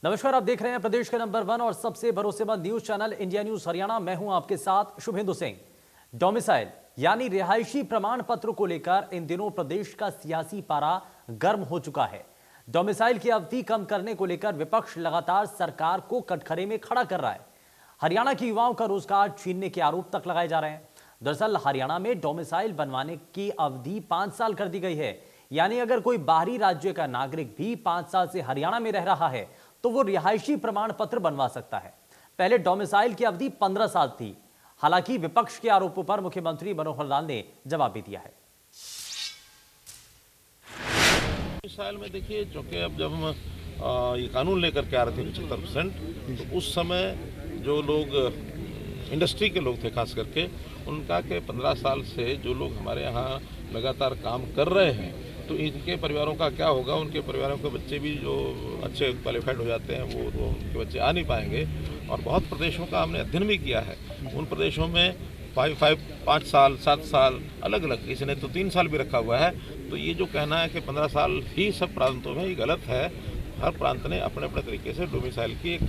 नमस्कार, आप देख रहे हैं प्रदेश के नंबर 1 और सबसे भरोसेमंद news channel India news Haryana. मैं हूं आपके साथ शुभेंदु सिंह। डोमिसाइल यानी रिहायशी प्रमाण पत्र को लेकर इन दिनों प्रदेश का सियासी पारा गर्म हो चुका है। डोमिसाइल की अवधि कम करने को लेकर विपक्ष लगातार सरकार को कटघरे में खड़ा कर रहा है। हरियाणा के युवाओं का रोजगार छीनने के आरोप तक लगाए जा रहे हैं। दरअसल हरियाणा में डोमिसाइल बनवाने की अवधि 5 साल कर दी गई है। यानी अगर कोई बाहरी राज्य का नागरिक भी 5 साल से हरियाणा में रह रहा है तो वो रिहायशी प्रमाण पत्र बनवा सकता है। पहले डोमिसाइल की अवधि 15 साल थी। हालांकि विपक्ष के आरोपों पर मुख्यमंत्री मनोहर लाल ने जवाब भी दिया है। डोमिसाइल में देखिए, चूंकि अब जब हम ये कानून लेकर के आ रहे थे 75%, तो उस समय जो लोग इंडस्ट्री के लोग थे खास करके, उनका के 15 साल से जो लोग हमारे यहाँ लगातार काम कर रहे हैं, तो इनके परिवारों का क्या होगा। उनके परिवारों के बच्चे भी जो अच्छे क्वालिफाइड हो जाते हैं वो तो उनके बच्चे आ नहीं पाएंगे। और बहुत प्रदेशों का हमने अध्ययन भी किया है। उन प्रदेशों में 5 साल 7 साल अलग अलग, किसी ने तो 3 साल भी रखा हुआ है। तो ये जो कहना है कि 15 साल ही सब प्रांतों में, ये गलत है। हर प्रांत ने अपने अपने तरीके से डोमिसाइल की एक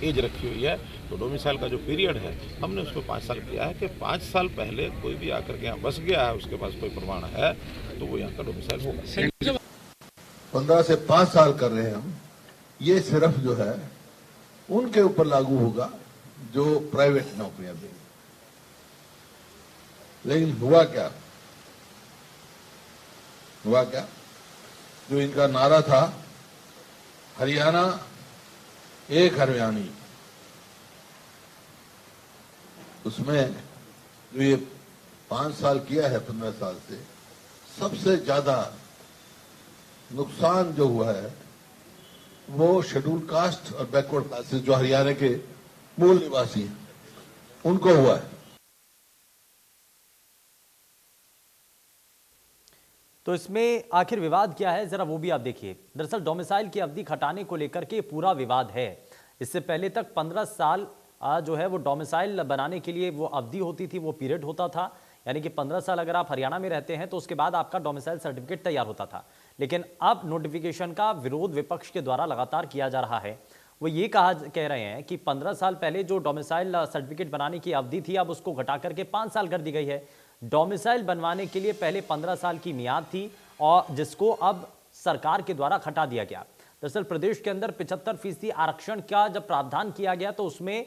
एज रखी हुई है। तो डोमिसाइल का जो पीरियड है हमने उसको 5 साल किया है कि 5 साल पहले कोई भी आकर के यहाँ बस गया है, उसके पास कोई प्रमाण है, तो वो यहाँ का डोमिसाइल होगा। 15 से 5 साल कर रहे हैं हम। ये सिर्फ जो है उनके ऊपर लागू होगा जो प्राइवेट नौकरियां देंगे। लेकिन हुआ क्या, जो इनका नारा था हरियाणा एक हरियाणी, उसमें जो ये 5 साल किया है 15 साल से, सबसे ज्यादा नुकसान जो हुआ है वो शेड्यूल कास्ट और बैकवर्ड क्लासेस जो हरियाणा के मूल निवासी हैं उनको हुआ है। तो इसमें आखिर विवाद क्या है, जरा वो भी आप देखिए। दरअसल डोमिसाइल की अवधि घटाने को लेकर के पूरा विवाद है। इससे पहले तक 15 साल जो है वो डोमिसाइल बनाने के लिए वो अवधि होती थी, वो पीरियड होता था। यानी कि 15 साल अगर आप हरियाणा में रहते हैं तो उसके बाद आपका डोमिसाइल सर्टिफिकेट तैयार होता था। लेकिन अब नोटिफिकेशन का विरोध विपक्ष के द्वारा लगातार किया जा रहा है। वो ये कह रहे हैं कि 15 साल पहले जो डोमिसाइल सर्टिफिकेट बनाने की अवधि थी, अब उसको घटा करके 5 साल कर दी गई है। डोमिसाइल बनवाने के लिए पहले 15 साल की मियाद थी और जिसको अब सरकार के द्वारा घटा दिया गया। दरअसल प्रदेश के अंदर 75% आरक्षण का जब प्रावधान किया गया तो उसमें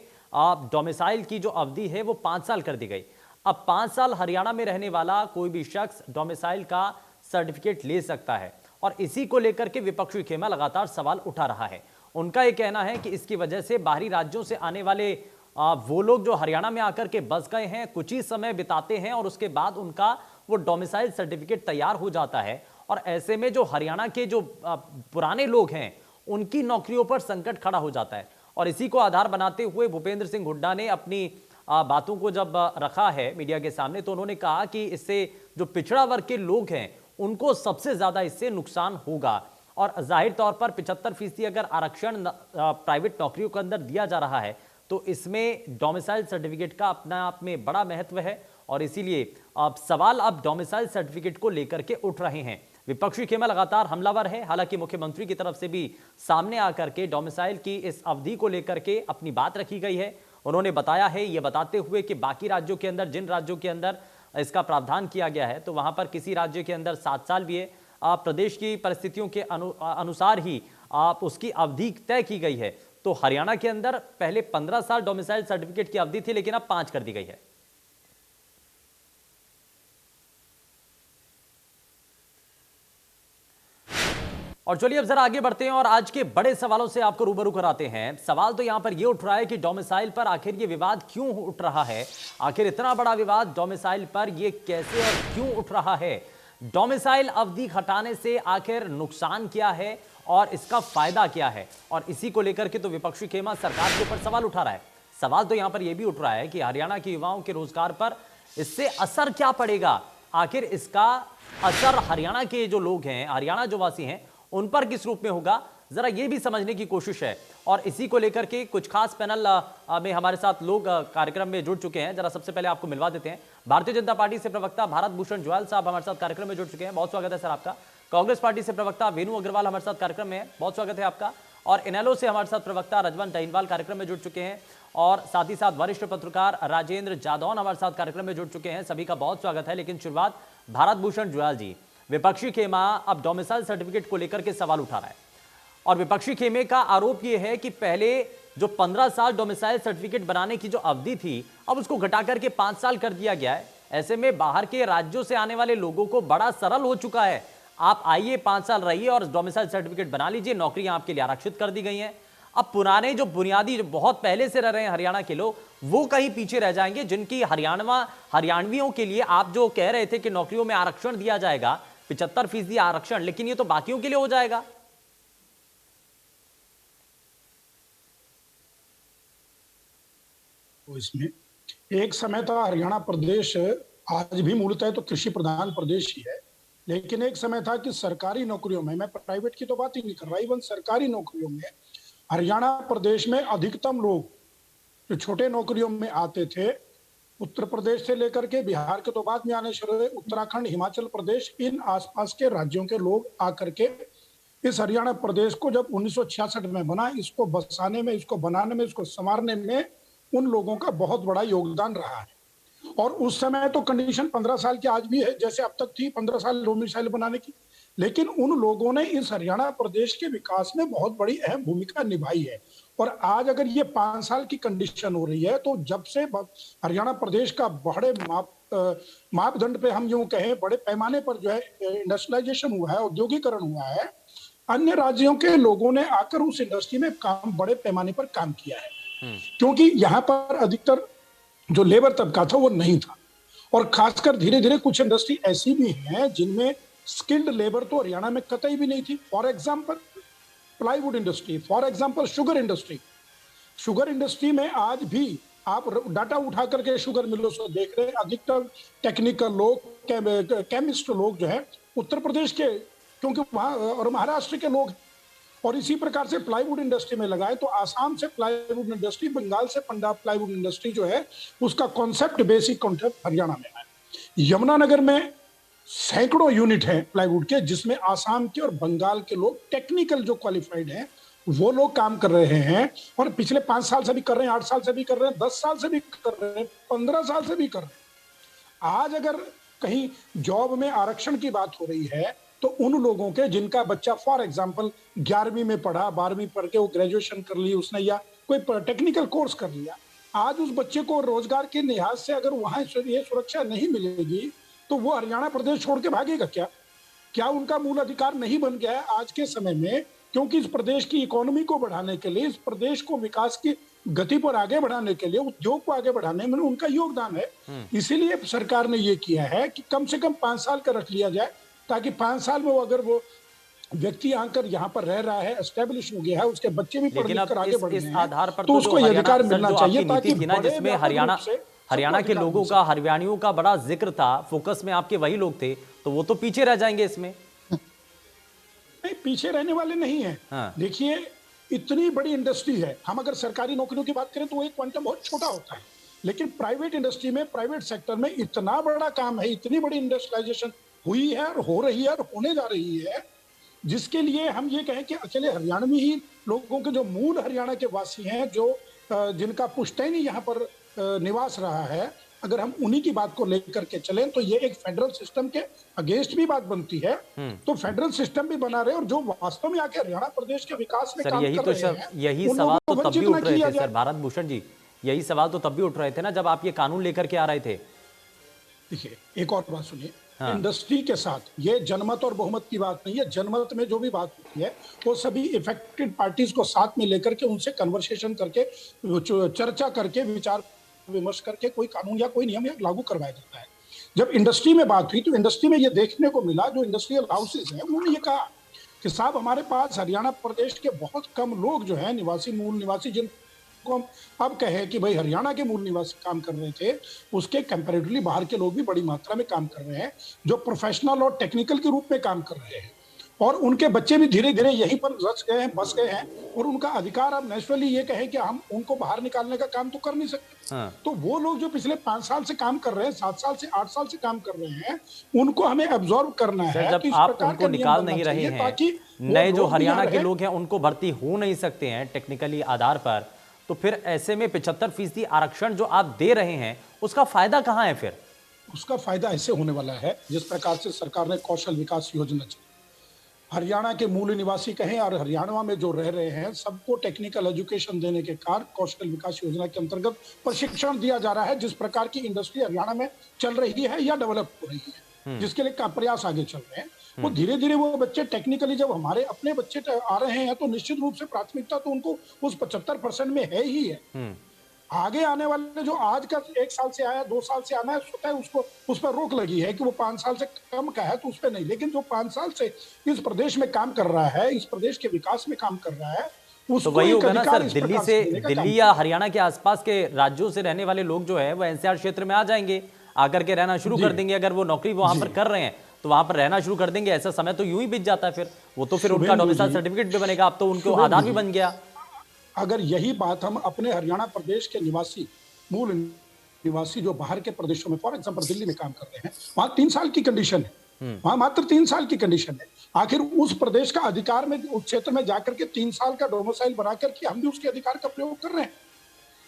डोमिसाइल की जो अवधि है वो 5 साल कर दी गई। अब 5 साल हरियाणा में रहने वाला कोई भी शख्स डोमिसाइल का सर्टिफिकेट ले सकता है और इसी को लेकर के विपक्षी खेमा लगातार सवाल उठा रहा है। उनका यह कहना है कि इसकी वजह से बाहरी राज्यों से आने वाले वो लोग जो हरियाणा में आकर के बस गए हैं, कुछ ही समय बिताते हैं और उसके बाद उनका वो डोमिसाइल सर्टिफिकेट तैयार हो जाता है और ऐसे में जो हरियाणा के जो पुराने लोग हैं उनकी नौकरियों पर संकट खड़ा हो जाता है। और इसी को आधार बनाते हुए भूपेंद्र सिंह हुड्डा ने अपनी बातों को जब रखा है मीडिया के सामने, तो उन्होंने कहा कि इससे जो पिछड़ा वर्ग के लोग हैं उनको सबसे ज्यादा इससे नुकसान होगा। और जाहिर तौर पर 75% अगर आरक्षण प्राइवेट नौकरियों के अंदर दिया जा रहा है तो इसमें डोमिसाइल सर्टिफिकेट का अपने आप में बड़ा महत्व है और इसीलिए अब सवाल अब डोमिसाइल सर्टिफिकेट को लेकर के उठ रहे हैं। विपक्षी खेमा लगातार हमलावर है। हालांकि मुख्यमंत्री की तरफ से भी सामने आकर के डोमिसाइल की इस अवधि को लेकर के अपनी बात रखी गई है। उन्होंने बताया है, ये बताते हुए कि बाकी राज्यों के अंदर, जिन राज्यों के अंदर इसका प्रावधान किया गया है तो वहां पर किसी राज्य के अंदर 7 साल भी है। प्रदेश की परिस्थितियों के अनुसार ही उसकी अवधि तय की गई है। तो हरियाणा के अंदर पहले 15 साल डोमिसाइल सर्टिफिकेट की अवधि थी, लेकिन अब 5 कर दी गई है। और चलिए अब जरा आगे बढ़ते हैं और आज के बड़े सवालों से आपको रूबरू कराते हैं। सवाल तो यहां पर यह उठ रहा है कि डोमिसाइल पर आखिर ये विवाद क्यों उठ रहा है। आखिर इतना बड़ा विवाद डोमिसाइल पर ये कैसे और क्यों उठ रहा है। डोमिसाइल अवधि घटाने से आखिर नुकसान क्या है और इसका फायदा क्या है। और इसी को लेकर के तो विपक्षी खेमा सरकार के ऊपर सवाल उठा रहा है। सवाल तो यहां पर यह भी उठ रहा है कि हरियाणा के युवाओं के रोजगार पर इससे असर क्या पड़ेगा। आखिर इसका असर हरियाणा के जो लोग हैं, हरियाणा जो वासी हैं, उन पर किस रूप में होगा, जरा ये भी समझने की कोशिश है। और इसी को लेकर के कुछ खास पैनल में हमारे साथ लोग कार्यक्रम में जुड़ चुके हैं। जरा सबसे पहले आपको मिलवा देते हैं। भारतीय जनता पार्टी से प्रवक्ता भारत भूषण जोयल साहब हमारे साथ कार्यक्रम में जुड़ चुके हैं, बहुत स्वागत है सर आपका। कांग्रेस पार्टी से प्रवक्ता वेणु अग्रवाल हमारे साथ कार्यक्रम में है, बहुत स्वागत है आपका। और इनेलो से हमारे साथ प्रवक्ता रजवन दहीनवाल कार्यक्रम में जुड़ चुके हैं और साथ ही साथ वरिष्ठ पत्रकार राजेंद्र जादौन हमारे साथ कार्यक्रम में जुड़ चुके हैं। सभी का बहुत स्वागत है। लेकिन शुरुआत भारत भूषण जुयाल जी, विपक्षी खेमा अब डोमिसाइल सर्टिफिकेट को लेकर के सवाल उठा रहा है और विपक्षी खेमे का आरोप यह है कि पहले जो 15 साल डोमिसाइल सर्टिफिकेट बनाने की जो अवधि थी अब उसको घटा करके 5 साल कर दिया गया है। ऐसे में बाहर के राज्यों से आने वाले लोगों को बड़ा सरल हो चुका है, आप आइए 5 साल रहिए और डोमिसाइल सर्टिफिकेट बना लीजिए, नौकरियां आपके लिए आरक्षित कर दी गई हैं। अब पुराने जो बुनियादी जो बहुत पहले से रह रहे हैं हरियाणा के लोग, वो कहीं पीछे रह जाएंगे, जिनकी हरियाणवियों के लिए आप जो कह रहे थे कि नौकरियों में आरक्षण दिया जाएगा 75% आरक्षण, लेकिन ये तो बाकियों के लिए हो जाएगा। इसमें एक समय था हरियाणा प्रदेश, आज भी मूलतः तो कृषि प्रधान प्रदेश ही है, लेकिन एक समय था कि सरकारी नौकरियों में, मैं प्राइवेट की तो बात ही नहीं कर रहा, इवन सरकारी नौकरियों में हरियाणा प्रदेश में अधिकतम लोग जो छोटे नौकरियों में आते थे, उत्तर प्रदेश से लेकर के बिहार के तो बाद में आने शुरू हुए, उत्तराखंड, हिमाचल प्रदेश, इन आसपास के राज्यों के लोग आकर के इस हरियाणा प्रदेश को जब 1966 में बना, इसको बसाने में, इसको बनाने में, इसको संवारने में उन लोगों का बहुत बड़ा योगदान रहा है। और उस समय तो कंडीशन 15 साल की आज भी है, जैसे अब तक थी 15 साल डोमिसाइल बनाने की, लेकिन उन लोगों ने इस हरियाणा प्रदेश के विकास में बहुत बड़ी अहम भूमिका निभाई है। और आज अगर ये 5 साल की कंडीशन हो रही है, तो जब से हरियाणा प्रदेश का बड़े मापदंड पे हम यूं कहें, बड़े पैमाने पर जो है इंडस्ट्रियलाइजेशन हुआ है, औद्योगिकरण हुआ है, अन्य राज्यों के लोगों ने आकर उस इंडस्ट्री में काम बड़े पैमाने पर काम किया है, क्योंकि यहाँ पर अधिकतर जो लेबर तबका था वो नहीं था। और खासकर धीरे धीरे कुछ इंडस्ट्री ऐसी भी हैं जिनमें स्किल्ड लेबर तो हरियाणा में कतई भी नहीं थी। For example plywood industry, for example sugar industry. Sugar industry में आज भी आप डाटा उठा करके शुगर मिलों से देख रहे हैं, अधिकतर टेक्निकल लोग, केमिस्ट लोग जो है उत्तर प्रदेश के, क्योंकि वहां, और महाराष्ट्र के लोग। और इसी प्रकार से प्लाईवुड इंडस्ट्री में लगाए तो आसाम से प्लाईवुड इंडस्ट्री, बंगाल से पंजाब प्लाईवुड इंडस्ट्री जो है उसका कॉन्सेप्ट, बेसिक कॉन्सेप्ट हरियाणा में है। यमुनानगर में सैकड़ों यूनिट हैं प्लाईवुड के, जिसमें आसाम के और बंगाल के लोग टेक्निकल जो क्वालिफाइड हैं वो लोग काम कर रहे हैं, और पिछले 5 साल से भी कर रहे हैं, 8 साल से भी कर रहे हैं, 10 साल से भी कर रहे हैं, 15 साल से भी कर रहे हैं। आज अगर कहीं जॉब में आरक्षण की बात हो रही है तो उन लोगों के जिनका बच्चा फॉर एग्जांपल 11वीं में पढ़ा, 12वीं पढ़ के वो ग्रेजुएशन कर ली उसने, या कोई टेक्निकल कोर्स कर लिया, आज उस बच्चे को रोजगार के लिहाज से अगर वहां ये सुरक्षा नहीं मिलेगी तो वो हरियाणा प्रदेश छोड़ के भागेगा क्या? क्या उनका मूल अधिकार नहीं बन गया है आज के समय में? क्योंकि इस प्रदेश की इकोनॉमी को बढ़ाने के लिए, इस प्रदेश को विकास की गति पर आगे बढ़ाने के लिए, उद्योग को आगे बढ़ाने में उनका योगदान है। इसीलिए सरकार ने ये किया है कि कम से कम 5 साल का रख लिया जाए, ताकि 5 साल में अगर वो व्यक्ति आकर यहाँ पर रह रहा है, एस्टेब्लिश हो गया है, उसके बच्चे भी पढ़ लिख कर आगे बढ़ रहे हैं, तो उसको ये अधिकार मिलना चाहिए। ताकि जिसमें हरियाणा के लोगों का, हरियाणियों का बड़ा जिक्र था, फोकस में आपके वही लोग थे, तो वो तो पीछे रह जाएंगे इसमें। नहीं, पीछे रहने वाले नहीं है। हाँ। देखिए, इतनी बड़ी इंडस्ट्री है, हम अगर सरकारी नौकरियों की बात करें तो एक क्वांटम बहुत छोटा होता है, लेकिन प्राइवेट इंडस्ट्री में, प्राइवेट सेक्टर में इतना बड़ा काम है, इतनी बड़ी इंडस्ट्रियलाइजेशन हुई है और हो रही है और होने जा रही है, जिसके लिए हम ये कहें कि अकेले हरियाणवी ही लोगों के, जो मूल हरियाणा के वासी हैं, जो जिनका पुश्तैनी यहाँ पर निवास रहा है, अगर हम उन्हीं की बात को लेकर के चलें तो ये एक फेडरल सिस्टम के अगेंस्ट भी बात बनती है। तो फेडरल सिस्टम भी बना रहे और जो वास्तव में आके हरियाणा प्रदेश के विकास में काम कर रहे हैं, यही सवाल तो तब भी उठ रहे थे सर भारत भूषण जी, यही सवाल तो तब भी उठ रहे थे ना जब आप ये कानून लेकर के आ रहे थे। देखिए, एक और बात सुनिए, हाँ। इंडस्ट्री के साथ ये जनमत और बहुमत की बात नहीं है। जनमत में जो भी बात होती है वो सभी इफेक्टेड पार्टीज को साथ में लेकर के, उनसे कन्वर्सेशन करके, चर्चा करके, विचार विमर्श करके कोई कानून या कोई नियम लागू करवाया जाता है। जब इंडस्ट्री में बात हुई तो इंडस्ट्री में ये देखने को मिला, जो इंडस्ट्रियल हाउसेज हैं उन्होंने ये कहा कि साहब, हमारे पास हरियाणा प्रदेश के बहुत कम लोग जो है निवासी, मूल निवासी, जिनको हम अब कहे कि भाई हरियाणा के मूल निवासी काम कर रहे थे, उसके कंपैरेटिवली बाहर के लोग भी बड़ी मात्रा में काम कर रहे हैं, जो प्रोफेशनल और टेक्निकल के रूप में काम कर रहे हैं। और उनके बच्चे भी धीरे धीरे यहीं पर रच गए हैं, बस गए हैं, और उनका अधिकार अब नेचुरली ये कहे कि हम उनको बाहर निकालने का काम तो कर नहीं सकते। हाँ। तो वो लोग जो पिछले 5 साल से काम कर रहे हैं, 7 साल से 8 साल से काम कर रहे हैं, उनको हमें एब्जॉर्ब करना सर, है। जब तो इस आप प्रकार उनको का नियम निकाल बनना नहीं रहे चाहिए हैं, ताकि वो नए जो लोग भी हरियाणा यहाँ के रहे। लोग हैं उनको भर्ती हो नहीं सकते हैं टेक्निकली आधार पर, तो फिर ऐसे में 75% आरक्षण जो आप दे रहे हैं उसका फायदा कहाँ है फिर? उसका फायदा ऐसे होने वाला है, जिस प्रकार से सरकार ने कौशल विकास योजना चलाई, हरियाणा के मूल निवासी कहें और हरियाणा में जो रह रहे हैं, सबको टेक्निकल एजुकेशन देने के कारण कौशल विकास योजना के अंतर्गत प्रशिक्षण दिया जा रहा है। जिस प्रकार की इंडस्ट्री हरियाणा में चल रही है या डेवलप हो रही है, जिसके लिए प्रयास आगे चल रहे हैं, वो धीरे धीरे वो बच्चे टेक्निकली, जब हमारे अपने बच्चे आ रहे हैं, तो निश्चित रूप से प्राथमिकता तो उनको उस 75% में है ही है। आगे आने वाले जो आज का 1 साल से आया, 2 साल से आना है, स्वतः उसको उस पर रोक लगी है कि वो 5 साल से कम का है तो उस पर नहीं। लेकिन जो 5 साल से इस प्रदेश में काम कर रहा है, इस प्रदेश के विकास में काम कर रहा है, तो उसको वही एक होगा ना अधिकार सर, इस प्रकार से देने का काम दिल्ली या हरियाणा के आसपास के राज्यों से रहने वाले लोग जो है वो एनसीआर क्षेत्र में आ जाएंगे, आकर के रहना शुरू कर देंगे। अगर वो नौकरी वहां पर कर रहे हैं तो वहां पर रहना शुरू कर देंगे। ऐसा समय तो यूं ही बीत जाता है, फिर उनका डोमिसाइल सर्टिफिकेट भी बनेगा, अब तो उनको आधार भी बन गया। अगर यही बात हम अपने हरियाणा प्रदेश के निवासी, मूल निवासी जो बाहर के प्रदेशों में, फॉर एग्जांपल दिल्ली में काम करते हैं, वहां 3 साल की कंडीशन है, वहां मात्र 3 साल की कंडीशन है। आखिर उस प्रदेश का अधिकार में, उस क्षेत्र में जाकर के 3 साल का डोमिसाइल बना करके हम भी उसके अधिकार का प्रयोग कर रहे हैं।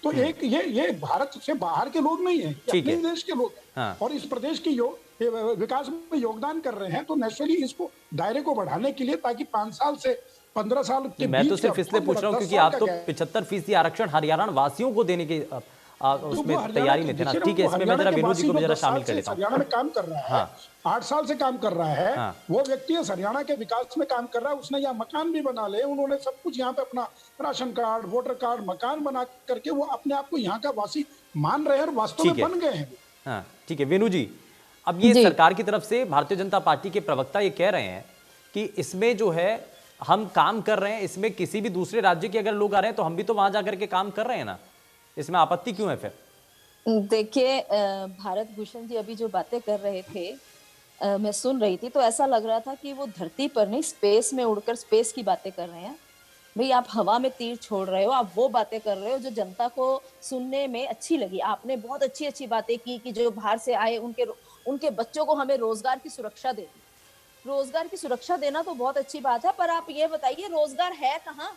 तो एक ये भारत से बाहर के लोग नहीं है, ये अपने देश के लोग हैं। हाँ। और इस प्रदेश की विकास में योगदान कर रहे हैं, तो नेचुरली इसको दायरे को बढ़ाने के लिए, ताकि 5 साल से 15 साल के मैं तो बीच सिर्फ का इसलिए पूछ रहा हूँ 10 क्योंकि साल आप का तो गैप। 75% आरक्षण हरियाणा वासियों को देने की उसमें हरियाणा तैयारी में थे ना। ठीक है, इसमें मैं जरा विनोद जी को भी जरा शामिल कर लेता हूँ। हरियाणा में काम कर रहा है, हाँ। 8 साल से काम कर रहा है, हाँ। वो व्यक्ति इस हरियाणा के विकास में काम कर रहा है, उसने यहाँ मकान भी बना ले, उन्होंने सब कुछ यहाँ पे अपना राशन कार्ड, वोटर कार्ड, मकान बना करके वो अपने आप को यहाँ का वासी मान रहे हैं और वास्तव में बन गए हैं। हाँ, ठीक है वेणु जी, अब ये सरकार की तरफ से भारतीय जनता पार्टी के प्रवक्ता ये कह रहे हैं कि इसमें जो है हम काम कर रहे हैं, इसमें किसी भी दूसरे राज्य के अगर लोग आ रहे हैं तो हम भी तो वहां जाकर के काम कर रहे हैं ना, इसमें आपत्ति क्यों है फिर? देखिए, भारत भूषण जी अभी जो बातें कर रहे थे, मैं सुन रही थी, तो ऐसा लग रहा था कि वो धरती पर नहीं, स्पेस में उड़कर स्पेस की बातें कर रहे हैं। भाई, आप हवा में तीर छोड़ रहे हो, आप वो बातें कर रहे हो जो जनता को सुनने में अच्छी लगी। आपने बहुत अच्छी अच्छी बातें की कि जो बाहर से आए उनके बच्चों को हमें रोजगार की सुरक्षा देनी। रोजगार की सुरक्षा देना तो बहुत अच्छी बात है, पर आप ये बताइए रोजगार है कहाँ?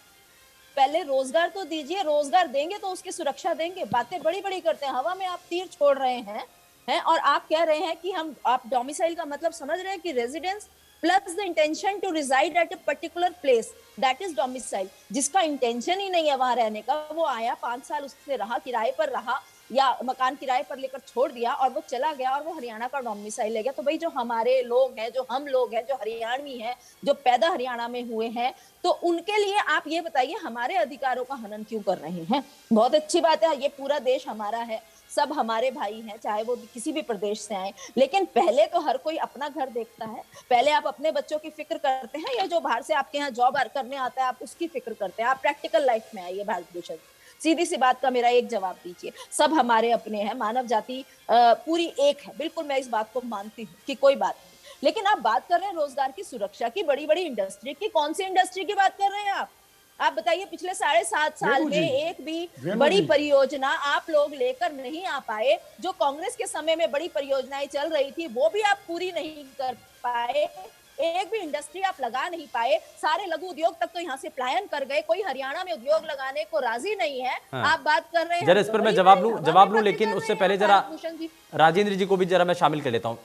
पहले रोजगार तो दीजिए, रोजगार देंगे तो उसकी सुरक्षा देंगे। बातें बड़ी बड़ी करते हैं, हवा में आप तीर छोड़ रहे हैं और आप कह रहे हैं कि आप डोमिसाइल का मतलब समझ रहे हैं कि residence plus the intention to reside at a particular place, that is domicile. जिसका इंटेंशन ही नहीं है वहां रहने का, वो आया 5 साल उससे रहा, किराए पर रहा या मकान किराए पर लेकर छोड़ दिया और वो चला गया और वो हरियाणा का डोमिसाइल ले गया। तो भाई, जो हमारे लोग हैं, जो हम लोग हैं, जो हरियाणवी हैं, जो पैदा हरियाणा में हुए हैं, तो उनके लिए आप ये बताइए हमारे अधिकारों का हनन क्यों कर रहे हैं? बहुत अच्छी बात है, ये पूरा देश हमारा है, सब हमारे भाई हैं, चाहे वो किसी भी प्रदेश से आए, लेकिन पहले तो हर कोई अपना घर देखता है। पहले आप अपने बच्चों की फिक्र करते हैं या जो बाहर से आपके यहाँ जॉब करने आता है आप उसकी फिक्र करते हैं? आप प्रैक्टिकल लाइफ में आइए भारत भूषण, सीधी सी बात का मेरा एक जवाब दीजिए। सब हमारे अपने हैं, मानव जाति पूरी एक है, बिल्कुल मैं इस बात को मानती हूँ कि कोई बात नहीं। लेकिन आप बात कर रहे हैं रोजगार की सुरक्षा की, बड़ी बड़ी इंडस्ट्री की। कौन सी इंडस्ट्री की बात कर रहे हैं आप बताइए? पिछले 7.5 साल में एक भी बड़ी परियोजना आप लोग लेकर नहीं आ पाए। जो कांग्रेस के समय में बड़ी परियोजनाएं चल रही थी वो भी आप पूरी नहीं कर पाए, एक भी इंडस्ट्री आप लगा नहीं पाए। सारे लघु उद्योग तक तो यहाँ से पलायन कर गए, कोई हरियाणा में उद्योग लगाने को राजी नहीं है। हाँ। आप बात कर रहे हैं, जरा इस पर मैं जवाब लूं, लेकिन उससे पहले जरा राजेंद्र जी को भी जरा मैं शामिल कर लेता हूँ।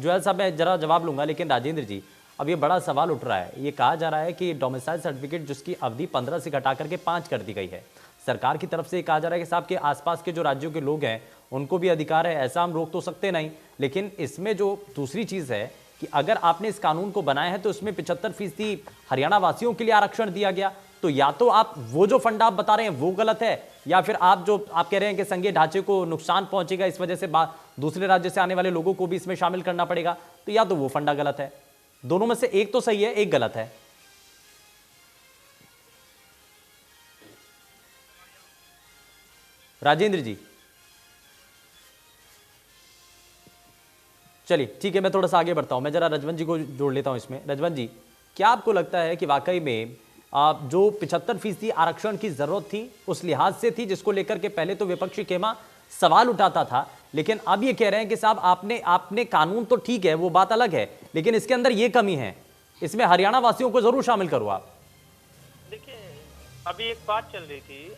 जुएल साहब, मैं जरा जवाब लूंगा, लेकिन राजेंद्र जी, अब ये बड़ा सवाल उठ रहा है। ये कहा जा रहा है कि डोमिसाइल सर्टिफिकेट जिसकी अवधि 15 से घटा करके 5 कर दी गई है, सरकार की तरफ से कहा जा रहा है कि साहब के आसपास के जो राज्यों के लोग हैं उनको भी अधिकार है, ऐसा हम रोक तो सकते नहीं। लेकिन इसमें जो दूसरी चीज है कि अगर आपने इस कानून को बनाया है तो इसमें 75% हरियाणा वासियों के लिए आरक्षण दिया गया, तो या तो आप वो जो फंड आप बता रहे हैं वो गलत है, या फिर आप कह रहे हैं कि संघीय ढांचे को नुकसान पहुंचेगा, इस वजह से दूसरे राज्य से आने वाले लोगों को भी इसमें शामिल करना पड़ेगा, तो या तो वो फंडा गलत है। दोनों में से एक तो सही है, एक गलत है। राजेंद्र जी, चलिए ठीक है, मैं थोड़ा सा आगे बढ़ता हूं, मैं जरा रजवंत जी को जोड़ लेता हूं इसमें। रजवंत जी, क्या आपको लगता है कि वाकई में जो 75% आरक्षण की जरूरत थी उस लिहाज से थी, जिसको लेकर के पहले तो विपक्षी खेमा सवाल उठाता था, लेकिन अब ये कह रहे हैं कि साहब आपने कानून तो ठीक है, वो बात अलग है, लेकिन इसके अंदर ये कमी है, इसमें हरियाणा वासियों को जरूर शामिल करो आप। देखिए, अभी एक बात चल रही थी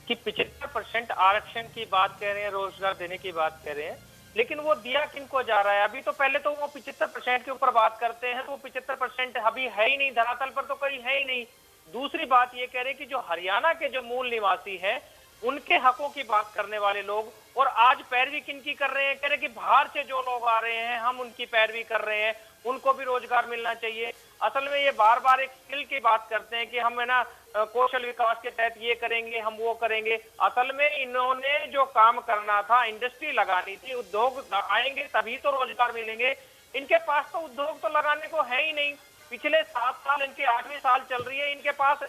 कि 75% आरक्षण की बात कह रहे हैं, रोजगार देने की बात कह रहे हैं, लेकिन वो दिया किनको जा रहा है? अभी तो पहले तो वो 75% के ऊपर बात करते हैं, तो वो 75% अभी है ही नहीं, धरातल पर तो कहीं है ही नहीं। दूसरी बात ये कह रहे हैं कि जो हरियाणा के जो मूल निवासी हैं उनके हकों की बात करने वाले लोग, और आज पैरवी किनकी कर रहे हैं? कह रहे हैं कि बाहर से जो लोग आ रहे हैं हम उनकी पैरवी कर रहे हैं, उनको भी रोजगार मिलना चाहिए। असल में ये बार बार एक स्किल की बात करते हैं कि हम है ना कौशल विकास के तहत ये करेंगे, हम वो करेंगे। असल में इन्होंने जो काम करना था, इंडस्ट्री लगानी थी, उद्योग आएंगे तभी तो रोजगार मिलेंगे। इनके पास तो उद्योग तो लगाने को है ही नहीं। पिछले 7 साल, इनके 8वीं साल चल रही है, इनके पास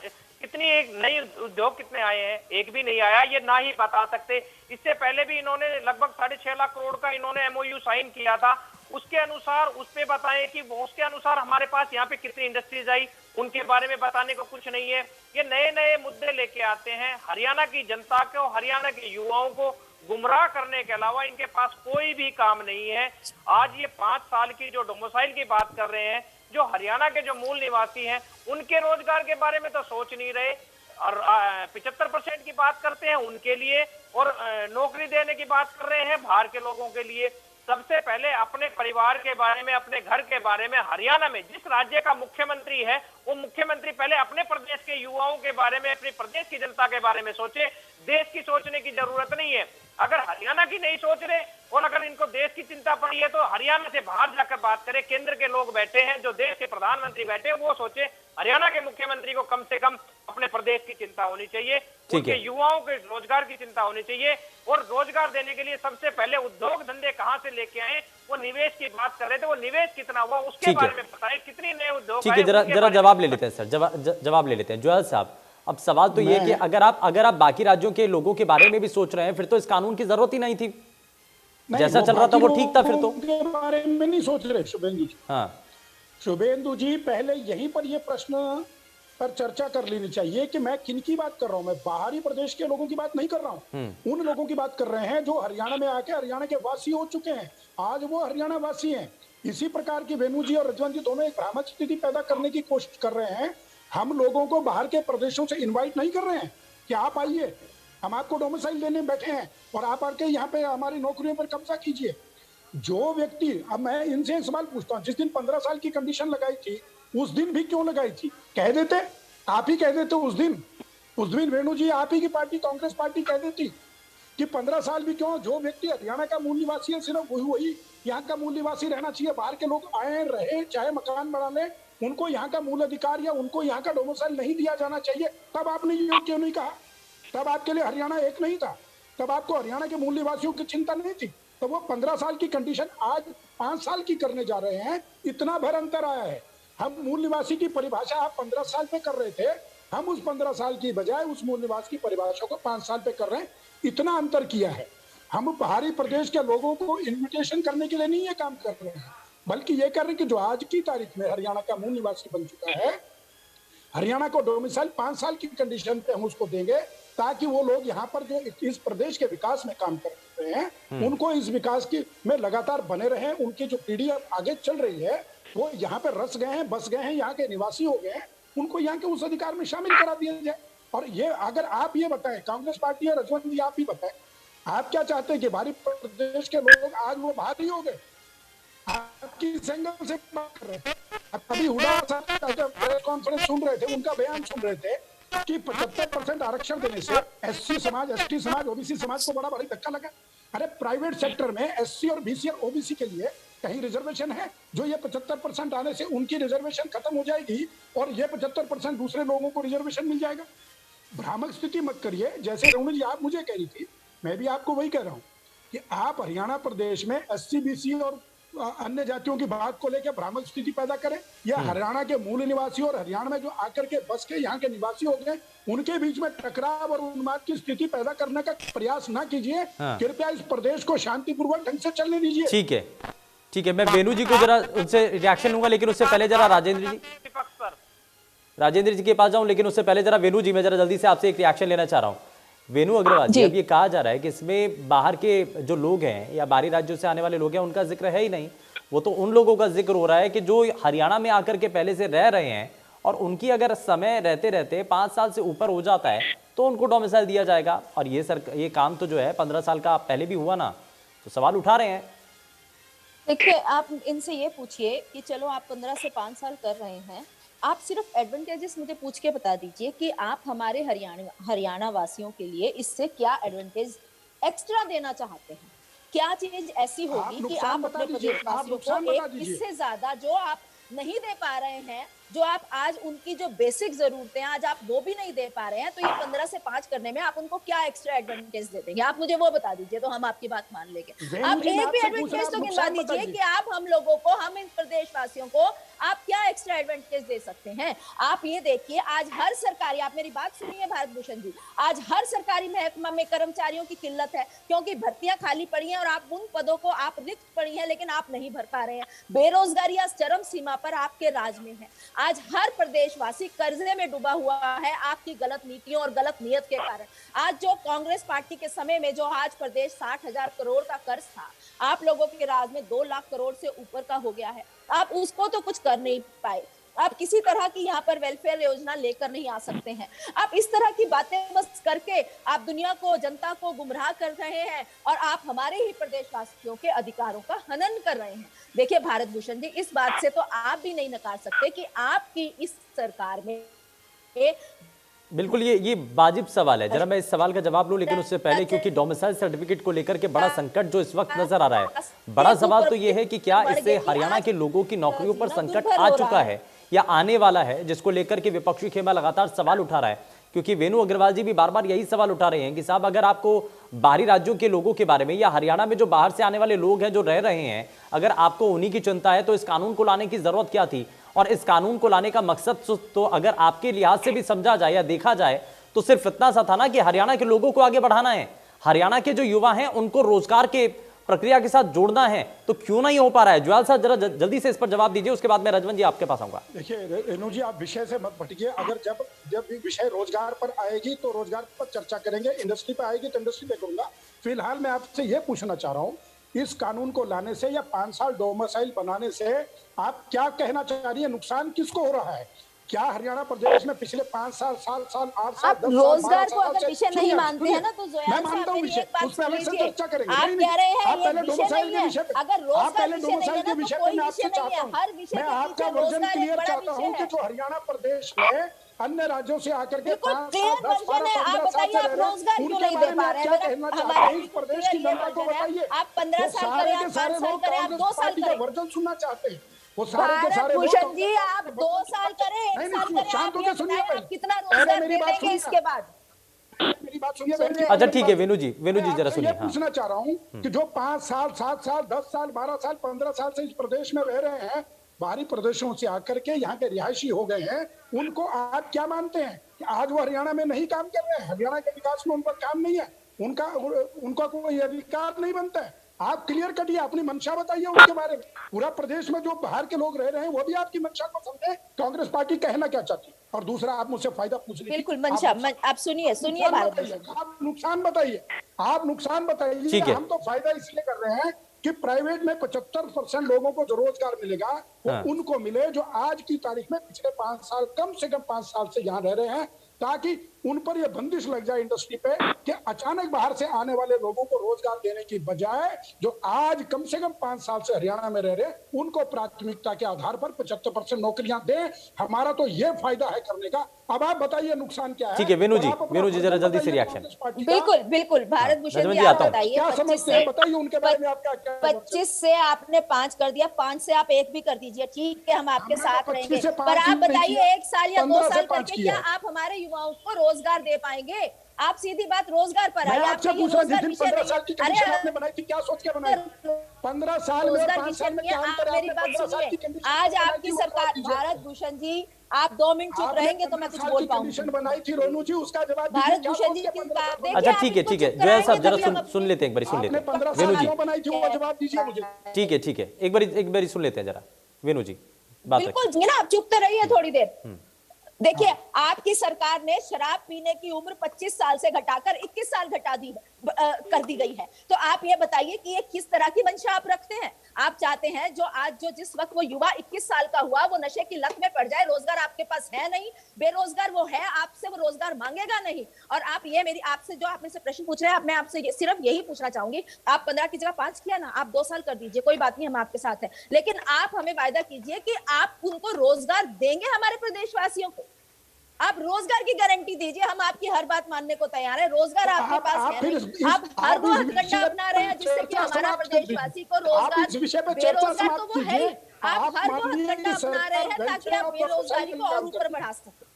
कितनी एक नई उद्योग कितने आए हैं? एक भी नहीं आया, ये ना ही बता सकते। इससे पहले भी इन्होंने लगभग 6.5 लाख करोड़ का इन्होंने MOU साइन किया था, उसके अनुसार उस पे बताएं कि वो उसके अनुसार हमारे पास यहाँ पे कितनी इंडस्ट्रीज आई, उनके बारे में बताने को कुछ नहीं है। ये नए नए मुद्दे लेके आते हैं, हरियाणा की जनता को, हरियाणा के युवाओं को गुमराह करने के अलावा इनके पास कोई भी काम नहीं है। आज ये 5 साल की जो डोमिसाइल की बात कर रहे हैं, जो हरियाणा के जो मूल निवासी हैं उनके रोजगार के बारे में तो सोच नहीं रहे, और 75% की बात करते हैं उनके लिए, और नौकरी देने की बात कर रहे हैं बाहर के लोगों के लिए। सबसे पहले अपने परिवार के बारे में, अपने घर के बारे में, हरियाणा में जिस राज्य का मुख्यमंत्री है वो मुख्यमंत्री पहले अपने प्रदेश के युवाओं के बारे में, अपने प्रदेश की जनता के बारे में सोचे। देश की सोचने की जरूरत नहीं है। अगर हरियाणा की नहीं सोच रहे और अगर इनको देश की चिंता पड़ी है तो हरियाणा से बाहर जाकर बात करें। केंद्र के लोग बैठे हैं, जो देश के प्रधानमंत्री बैठे हैं, वो सोचे। हरियाणा के मुख्यमंत्री को कम से कम अपने प्रदेश की चिंता होनी चाहिए, उनके युवाओं के रोजगार की चिंता होनी चाहिए, और रोजगार देने के लिए सबसे पहले उद्योग धंधे कहां से लेके आए, वो निवेश की बात कर रहे थे, वो निवेश कितना हुआ उसके बारे में बताएं, कितनी नए उद्योग। ठीक है, जरा जवाब ले लेते हैं सर, जवाब ले लेते हैं जोयल साहब। अब सवाल तो ये कि अगर आप बाकी राज्यों के लोगों के बारे में भी सोच रहे हैं, फिर तो इस कानून की जरूरत ही नहीं थी। जैसा चल रहा था वो ठीक था फिर तो। के बारे में नहीं सोच रहे शुभेंदु जी। हाँ, शुभेंदु जी, पहले यहीं पर ये प्रश्न पर चर्चा कर लेनी चाहिए कि मैं किन की बात कर रहा हूं। मैं बाहरी प्रदेश के लोगों की बात नहीं कर रहा हूं, उन लोगों की बात कर रहे हैं जो हरियाणा में आके हरियाणा के वासी हो चुके हैं, आज वो हरियाणा वासी हैं। इसी प्रकार की वेणु जी और रजवंत जी दोनों एक भ्रामक स्थिति पैदा करने की कोशिश कर रहे हैं। हम लोगों को बाहर के प्रदेशों से इनवाइट नहीं कर रहे हैं कि आप आइए, हम आपको डोमिसाइल देने बैठे हैं और आप आके यहाँ पे हमारी नौकरियों पर कब्जा कीजिए। जो व्यक्ति, अब मैं इनसे एक सवाल पूछता हूँ, जिस दिन 15 साल की कंडीशन लगाई थी उस दिन भी क्यों लगाई थी? कह देते, आप ही कह देते उस दिन वेणु जी, आप ही की पार्टी कांग्रेस पार्टी कह देती कि 15 साल भी क्यों, जो व्यक्ति हरियाणा का मूल निवासी है सिर्फ वही यहाँ का मूल निवासी रहना चाहिए। बाहर के लोग आए रहे, चाहे मकान बना ले, उनको यहाँ का मूल अधिकार या उनको यहाँ का डोमिसाइल नहीं दिया जाना चाहिए। तब आपने ये क्यों नहीं कहा? तब आपके लिए हरियाणा एक नहीं था, तब आपको हरियाणा के मूल निवासियों की चिंता नहीं थी। तो वो 15 साल की कंडीशन आज 5 साल की करने जा रहे हैं, इतना भर अंतर आया है। हम मूल निवासी की परिभाषा आप 15 साल पे कर रहे थे, हम उस 15 साल की बजाय उस मूल निवास की परिभाषा को 5 साल पे कर रहे हैं, इतना अंतर किया है। हम बाहरी प्रदेश के लोगों को इन्विटेशन करने के लिए नहीं ये काम कर रहे हैं, बल्कि ये कर रहे हैं कि जो आज की तारीख में हरियाणा का मूल निवासी बन चुका है, हरियाणा को डोमिसाइल 5 साल की कंडीशन पे हम उसको देंगे, ताकि वो लोग यहाँ पर जो इस प्रदेश के विकास में काम कर रहे हैं उनको इस विकास की में लगातार बने रहे। उनकी जो पीढ़ी आगे चल रही है वो यहाँ पे रस गए हैं, बस गए हैं, यहाँ के निवासी हो गए हैं, उनको यहाँ के उस अधिकार में शामिल करा दिया जाए। और ये अगर आप ये बताएं, कांग्रेस पार्टी है, रजवंत जी आप ही बताएं, आप क्या चाहते हैं कि बाहरी प्रदेश के लोग आज वो बाहरी हो गए? आपकी एंगल से बात कर रहे थे, अभी हुडा प्रेस कॉन्फ्रेंस सुन रहे थे, उनका बयान सुन रहे थे कि 75% आरक्षण देने से SC समाज, ST समाज, OBC समाज को बड़ा भारी धक्का लगा। अरे प्राइवेट सेक्टर में SC और BC और OBC के लिए कहीं रिजर्वेशन है? जो ये 75% आने से उनकी रिजर्वेशन खत्म हो जाएगी और ये 75% दूसरे लोगों को रिजर्वेशन मिल जाएगा। भ्रामक स्थिति मत करिए। जैसे रमण जी आप मुझे कह रही थी, मैं भी आपको वही कह रहा हूँ कि आप हरियाणा प्रदेश में SC BC और अन्य जातियों की बात को लेकर भ्रामक स्थिति पैदा करें, या हरियाणा के मूल निवासी और हरियाणा में जो आकर के बस के यहाँ के निवासी हो गए उनके बीच में टकराव और उन्माद की स्थिति पैदा करने का प्रयास ना कीजिए। कृपया इस प्रदेश को शांतिपूर्वक ढंग से चलने दीजिए। ठीक है, मैं वेणु जी को जरा उनसे रिएक्शन लूंगा, लेकिन उससे पहले जरा राजेंद्र जी। राजेंद्र जी के पास जाऊं, लेकिन उससे पहले जरा वेणु जी, मैं जरा जल्दी से आपसे एक रिएक्शन लेना चाह रहा हूं। वेणु अग्रवाल जी, अब ये कहा जा रहा है कि इसमें बाहर के जो लोग हैं या बाहरी राज्यों से आने वाले लोग हैं उनका जिक्र है ही नहीं। वो तो उन लोगों का जिक्र हो रहा है कि जो हरियाणा में आकर के पहले से रह रहे हैं और उनकी अगर समय रहते रहते 5 साल से ऊपर हो जाता है तो उनको डोमिसाइल दिया जाएगा। और ये काम तो जो है 15 साल का पहले भी हुआ ना, तो सवाल उठा रहे हैं। देखिए, आप इनसे ये पूछिए कि चलो आप 15 से 5 साल कर रहे हैं, आप सिर्फ एडवांटेजेस मुझे पूछ के बता दीजिए कि आप हमारे हरियाणा वासियों के लिए इससे क्या एडवांटेज एक्स्ट्रा देना चाहते हैं। क्या चीज ऐसी होगी कि आप अपने प्रदेश वासियों को एक इससे ज्यादा जो आप नहीं दे पा रहे हैं, जो आप आज उनकी जो बेसिक जरूरतें आज आप वो भी नहीं दे पा रहे हैं, तो ये 15 से 5 करने में आप उनको क्या एक्स्ट्रा एडवांटेज दे देंगे? आप मुझे वो बता दीजिए तो हम आपकी बात मान लेंगे। आप एक भी एडवांटेज तो गिनवा दीजिए कि आप हम लोगों को, हम इन प्रदेशवासियों को आप क्या एक्स्ट्रा एडवांटेज दे सकते हैं। आप ये देखिए, आज हर सरकारी, आप मेरी बात सुनिए भारत भूषण जी, आज हर सरकारी महकमा में कर्मचारियों की किल्लत है क्योंकि भर्तियां खाली पड़ी हैं और आप उन पदों को आप रिक्त पड़ी हैं लेकिन आप नहीं भर पा रहे हैं। बेरोजगारी आज चरम सीमा पर आपके राज में है। आज हर प्रदेशवासी कर्जे में डूबा हुआ है आपकी गलत नीतियों और गलत नियत के कारण। आज जो कांग्रेस पार्टी के समय में जो आज प्रदेश 60,000 करोड़ का कर्ज था, आप लोगों के राज में 2 लाख करोड़ से ऊपर का हो गया है। आप उसको तो कुछ कर नहीं पाए। आप किसी तरह की यहाँ पर वेलफेयर योजना लेकर नहीं आ सकते हैं। आप इस तरह की बातें बस करके आप दुनिया को, जनता को गुमराह कर रहे हैं और आप हमारे ही प्रदेशवासियों के अधिकारों का हनन कर रहे हैं। देखिए भारत भूषण जी, इस बात से तो आप भी नहीं नकार सकते कि आपकी इस सरकार में बिल्कुल ये वाजिब सवाल है। जरा मैं इस सवाल का जवाब लूं, लेकिन उससे पहले, क्योंकि डोमिसाइल सर्टिफिकेट को लेकर के बड़ा संकट जो इस वक्त नजर आ रहा है, बड़ा सवाल तो ये है कि क्या इससे हरियाणा के लोगों की नौकरियों पर संकट आ चुका है या आने वाला है, जिसको लेकर के विपक्षी खेमा लगातार सवाल उठा रहा है। क्योंकि वेणु अग्रवाल जी भी बार बार यही सवाल उठा रहे हैं कि साहब, अगर आपको बाहरी राज्यों के लोगों के बारे में या हरियाणा में जो बाहर से आने वाले लोग हैं जो रह रहे हैं, अगर आपको उन्हीं की चिंता है तो इस कानून को लाने की जरूरत क्या थी? और इस कानून को लाने का मकसद तो अगर आपके लिहाज से भी समझा जाए या देखा जाए तो सिर्फ इतना सा था ना कि हरियाणा के लोगों को आगे बढ़ाना है, हरियाणा के जो युवा हैं उनको रोजगार के प्रक्रिया के साथ जोड़ना है। तो क्यों नहीं हो पा रहा है? ज्वाल साहब जरा जल्दी से इस पर जवाब दीजिए, उसके बाद मैं रजवन जी आपके पास आऊंगा। देखिए रेणु जी, आप विषय से मत भटकिए। अगर जब भी विषय रोजगार पर आएगी तो रोजगार पर चर्चा करेंगे, इंडस्ट्री पर आएगी तो इंडस्ट्री पे करूंगा। फिलहाल मैं आपसे ये पूछना चाह रहा हूँ, इस कानून को लाने से या 5 साल डोमिसाइल बनाने से आप क्या कहना चाह रही है? नुकसान किसको हो रहा है? क्या हरियाणा प्रदेश में पिछले 5 साल, 7 साल, 8 साल, 10 साल, रोजगार को अगर विषय नहीं मानते हैं ना, तो मैं मानता हूँ विषय, उस पर अलग से चर्चा करेंगे। आप कह रहे हैं आप पहले डोमिसाइल के विषय पे, अगर आप पहले रोजगार डोमिसाइल के विषय पे मैं आपसे चाहता हूँ, मैं आपका वर्जन क्लियर चाहता हूँ कि जो हरियाणा प्रदेश में अन्य राज्यों से आकर के 5 साल, 10, 12, 15 साल से रह रहे हैं, उनके बारे में आप क्या कहना चाहते हैं? इस प्रदेश की जनता को बताइए। आप 15 साल करें, आप 5 साल करें, आप 2 साल करें, वर्जन सुनना चाहते हैं। वो सारे के सारे भूषण जी, आप 2 साल करें, 1 साल करें, शांत होकर सुनिए, आप कितना रोजगार दे देंगे इसके बाद? मेरी बात सुनिए। अच्छा ठीक है वेणु जी जरा सुनिए। मैं पूछना चाह रहा हूँ कि जो 5 साल, 7 साल, 10 साल, 12 साल, 15 साल से इस प्रदेश में रह रहे हैं, बाहरी प्रदेशों से आकर के यहाँ के रिहायशी हो गए हैं, उनको आप क्या मानते हैं कि आज वो हरियाणा में नहीं काम कर रहे हैं? हरियाणा के विकास में उन पर काम नहीं है, उनका कोई अधिकार नहीं बनता है? आप क्लियर कटिए, अपनी मंशा बताइए उनके बारे में। पूरा प्रदेश में जो बाहर के लोग रह रहे हैं वो भी आपकी मंशा को समझे, कांग्रेस पार्टी कहना क्या चाहती है। और दूसरा, आप मुझसे फायदा पूछ लीजिए। बिल्कुल मंशा, आप सुनिए भारत भूषण, आप नुकसान बताइए, आप नुकसान बताइए। हम तो फायदा इसलिए कर रहे हैं कि प्राइवेट में 75% लोगों को जो रोजगार मिलेगा वो उनको मिले जो आज की तारीख में पिछले 5 साल, कम से कम 5 साल से यहाँ रह रहे हैं, ताकि उन पर यह बंदिश लग जाए इंडस्ट्री पे कि अचानक बाहर से आने वाले लोगों को रोजगार देने की बजाय जो आज कम से कम 5 साल से हरियाणा में रह रहे उनको प्राथमिकता के आधार पर 75% नौकरियां दें। हमारा तो ये फायदा है करने का। अब आप बताइए नुकसान क्या है? ठीक है वेणु जी जरा जल्दी से रिएक्शन। बिल्कुल भारत भूषण जी, आप बताइए। क्या समझते हैं, बताइए उनके बारे में। आप क्या 25 से आपने 5 कर दिया, 5 से आप 1 भी कर दीजिए, ठीक है, हम आपके साथ रहेंगे। पर आप बताइए 1 साल या 2 साल करके क्या आप हमारे युवाओं को रोजगार दे पाएंगे? आप सीधी बात रोजगार पर आइए। आपसे पूछा जितनी 15 साल की कंडीशन आपने बनाई थी, क्या सोच के बनाई? 15 साल में 5 साल में क्या अंतर है? मेरी बात सुनिए, आज आपकी सरकार, भारत भूषण जी आप 2 मिनट चुप रहेंगे तो मैं कुछ बोल पाऊंगी। कंडीशन बनाई थी रोनू जी, उसका जवाब भारत भूषण जी की बात देखिए। अच्छा ठीक है जोया साहब जरा सुन लेते हैं, एक बार सुन लेते हैं वेणु जी। बनाई थी वो जवाब दीजिए मुझे। ठीक है एक बार सुन लेते हैं जरा वेणु जी बात। बिल्कुल ना, आप चुप तो रहिए थोड़ी देर। देखिए, आपकी सरकार ने शराब पीने की उम्र 25 साल से घटाकर 21 साल कर दी गई है। तो आप ये बताइए कि ये किस तरह की मंशा आप रखते हैं? आप चाहते हैं जो जिस वक्त वो युवा 21 साल का हुआ वो नशे की लत में पड़ जाए, रोजगार आपके पास है नहीं, बेरोजगार वो है, आपसे वो रोजगार मांगेगा नहीं। और आप ये मेरी आपसे जो आप मेरे से प्रश्न पूछ रहे हैं, मैं आपसे सिर्फ यही पूछना चाहूंगी, आप 15 की जगह 5 किया ना, आप 2 साल कर दीजिए, कोई बात नहीं, हम आपके साथ हैं। लेकिन आप हमें वायदा कीजिए कि आप उनको रोजगार देंगे, हमारे प्रदेशवासियों को। आप रोजगार की गारंटी दीजिए, हम आपकी हर बात मानने को तैयार है। रोजगार आपके पास है नहीं, आप हर वो हथकंडा अपना रहे हैं जिससे कि हमारा प्रदेशवासी को रोजगार, बेरोजगार तो वो है ही, आप हर वो हथकंडा अपना रहे हैं ताकि आप बेरोजगारी को और ऊपर बढ़ा सकें।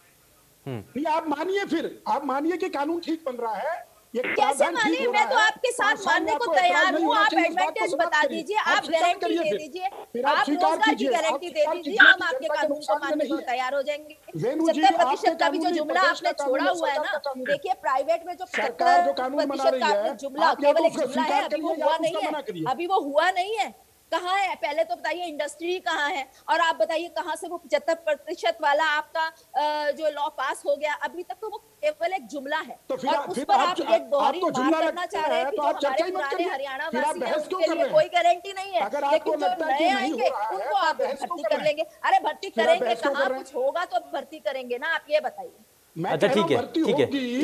नहीं, आप मानिए कि कानून ठीक बन रहा है, ये कैसे मानिए? मैं तो आपके साथ मानने को तैयार हूँ। आप एडवांटेज बता दीजिए, आप गारंटी दे दीजिए, आप रोजगार की गारंटी दे दीजिए, हम आपके कानून को मानने को तैयार हो जाएंगे। 70% का भी जो जुमला आपने छोड़ा हुआ है ना, देखिए प्राइवेट में जो 70% का आपने जुमला, केवल एक जुमला है, अभी वो हुआ नहीं है, अभी वो हुआ नहीं है। कहाँ है? पहले तो बताइए इंडस्ट्री कहाँ है, और आप बताइए कहाँ से वो 75% वाला आपका जो लॉ पास हो गया, अभी तक तो वो केवल एक जुमला है। तो और उस पर आप एक दोहरी बात करना चाह रहे हैं कि जो हमारे पुराने हरियाणा वासी हैं उनके लिए कोई गारंटी नहीं है, लेकिन जो नए आएंगे उनको आप भर्ती कर लेंगे। अरे भर्ती करेंगे कहाँ? कुछ होगा तो भर्ती करेंगे ना, आप ये बताइए। अच्छा ठीक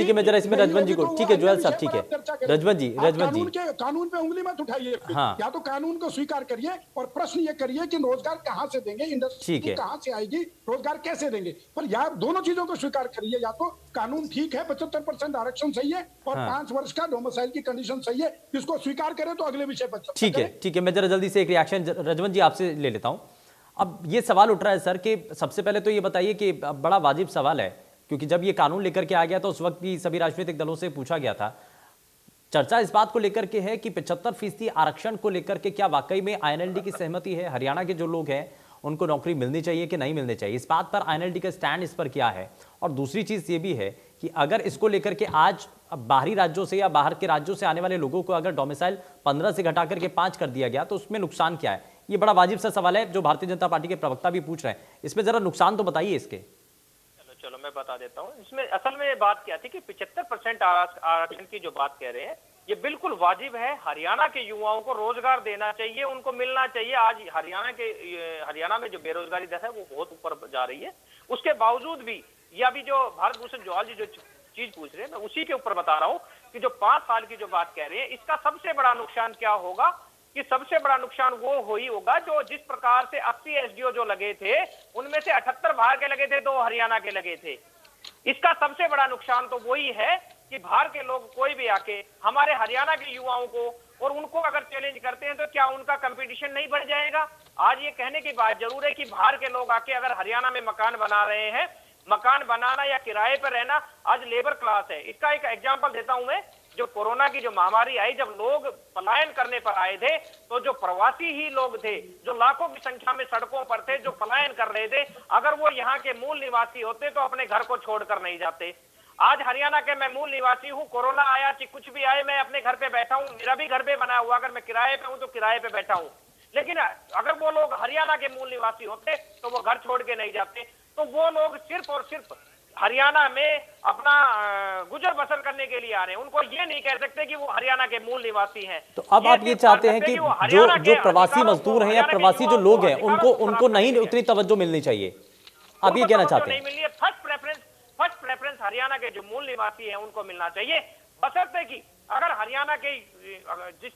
है, मैं जरा इसमें रजवन जी को, ठीक है जोयल साहब, ठीक है रजवन जी कानून पे उंगली मत उठाइए। हाँ। या तो कानून को स्वीकार करिए और प्रश्न ये करिए कि रोजगार कहाँ से देंगे, इंडस्ट्री कहाँ से आएगी, रोजगार कैसे देंगे। पर यार दोनों चीजों को स्वीकार करिए, या तो कानून ठीक है, 75% आरक्षण सही है, और 5 वर्ष का डोमिसाइल की कंडीशन सही है, इसको स्वीकार करें तो अगले विषय पर ठीक है, मैं जरा जल्दी से एक रिएक्शन रजवन जी आपसे ले लेता हूं। अब ये सवाल उठ रहा है सर कि सबसे पहले तो ये बताइए कि बड़ा वाजिब सवाल है, क्योंकि जब ये कानून लेकर के आ गया तो उस वक्त भी सभी राजनीतिक दलों से पूछा गया था, चर्चा इस बात को लेकर के है कि 75% आरक्षण को लेकर के क्या वाकई में आईएनएलडी की सहमति है, हरियाणा के जो लोग हैं उनको नौकरी मिलनी चाहिए कि नहीं मिलनी चाहिए, इस बात पर आईएनएलडी का स्टैंड इस पर क्या है। और दूसरी चीज ये भी है कि अगर इसको लेकर के आज बाहरी राज्यों से या बाहर के राज्यों से आने वाले लोगों को अगर डोमिसाइल 15 से घटा करके 5 कर दिया गया तो उसमें नुकसान क्या है? ये बड़ा वाजिब सा सवाल है जो भारतीय जनता पार्टी के प्रवक्ता भी पूछ रहे हैं, इसमें जरा नुकसान तो बताइए इसके। चलो मैं बता देता हूँ। इसमें असल में बात क्या थी कि 75% आरक्षण की जो बात कह रहे हैं ये बिल्कुल वाजिब है। हरियाणा के युवाओं को रोजगार देना चाहिए, उनको मिलना चाहिए। आज हरियाणा में जो बेरोजगारी दर है वो बहुत ऊपर जा रही है। उसके बावजूद भी ये अभी जो भारत भूषण जोहल जी जो चीज पूछ रहे हैं मैं उसी के ऊपर बता रहा हूँ कि जो 5 साल की जो बात कह रहे हैं इसका सबसे बड़ा नुकसान क्या होगा कि सबसे बड़ा नुकसान वो ही होगा जो जिस प्रकार से 80 एसडीओ जो लगे थे उनमें से 78 बाहर के लगे थे, 2 हरियाणा के लगे थे। इसका सबसे बड़ा नुकसान तो वही है कि बाहर के लोग कोई भी आके हमारे हरियाणा के युवाओं को और उनको अगर चैलेंज करते हैं तो क्या उनका कंपटीशन नहीं बढ़ जाएगा? आज ये कहने की बात जरूर है कि बाहर के लोग आके अगर हरियाणा में मकान बना रहे हैं, मकान बनाना या किराए पर रहना आज लेबर क्लास है। इसका एक एग्जांपल देता हूं मैं। जो कोरोना की जो महामारी आई, जब लोग पलायन करने पर आए थे तो जो प्रवासी ही लोग थे जो लाखों की संख्या में सड़कों पर थे, जो पलायन कर रहे थे, अगर वो यहाँ के मूल निवासी होते तो अपने घर को छोड़कर नहीं जाते। आज हरियाणा के मैं मूल निवासी हूँ, कोरोना आया कि कुछ भी आए मैं अपने घर पे बैठा हूँ, मेरा भी घर पे बना हुआ, अगर मैं किराए पे हूँ तो किराए पे बैठा हूँ। लेकिन अगर वो लोग हरियाणा के मूल निवासी होते तो वो घर छोड़ के नहीं जाते। तो वो लोग सिर्फ और सिर्फ हरियाणा में अपना गुजर बसर करने के लिए आ रहे हैं, उनको ये नहीं कह सकते कि वो हरियाणा के मूल निवासी हैं। तो अब आप ये चाहते हैं कि जो प्रवासी मजदूर हैं या प्रवासी जो लोग हैं उनको नहीं उतनी तवज्जो मिलनी चाहिए, आप ये कहना चाहते हैं? नहीं मिली है। फर्स्ट प्रेफरेंस हरियाणा के जो मूल निवासी हैं उनको मिलना चाहिए, बशर्ते कि अगर हरियाणा के जिस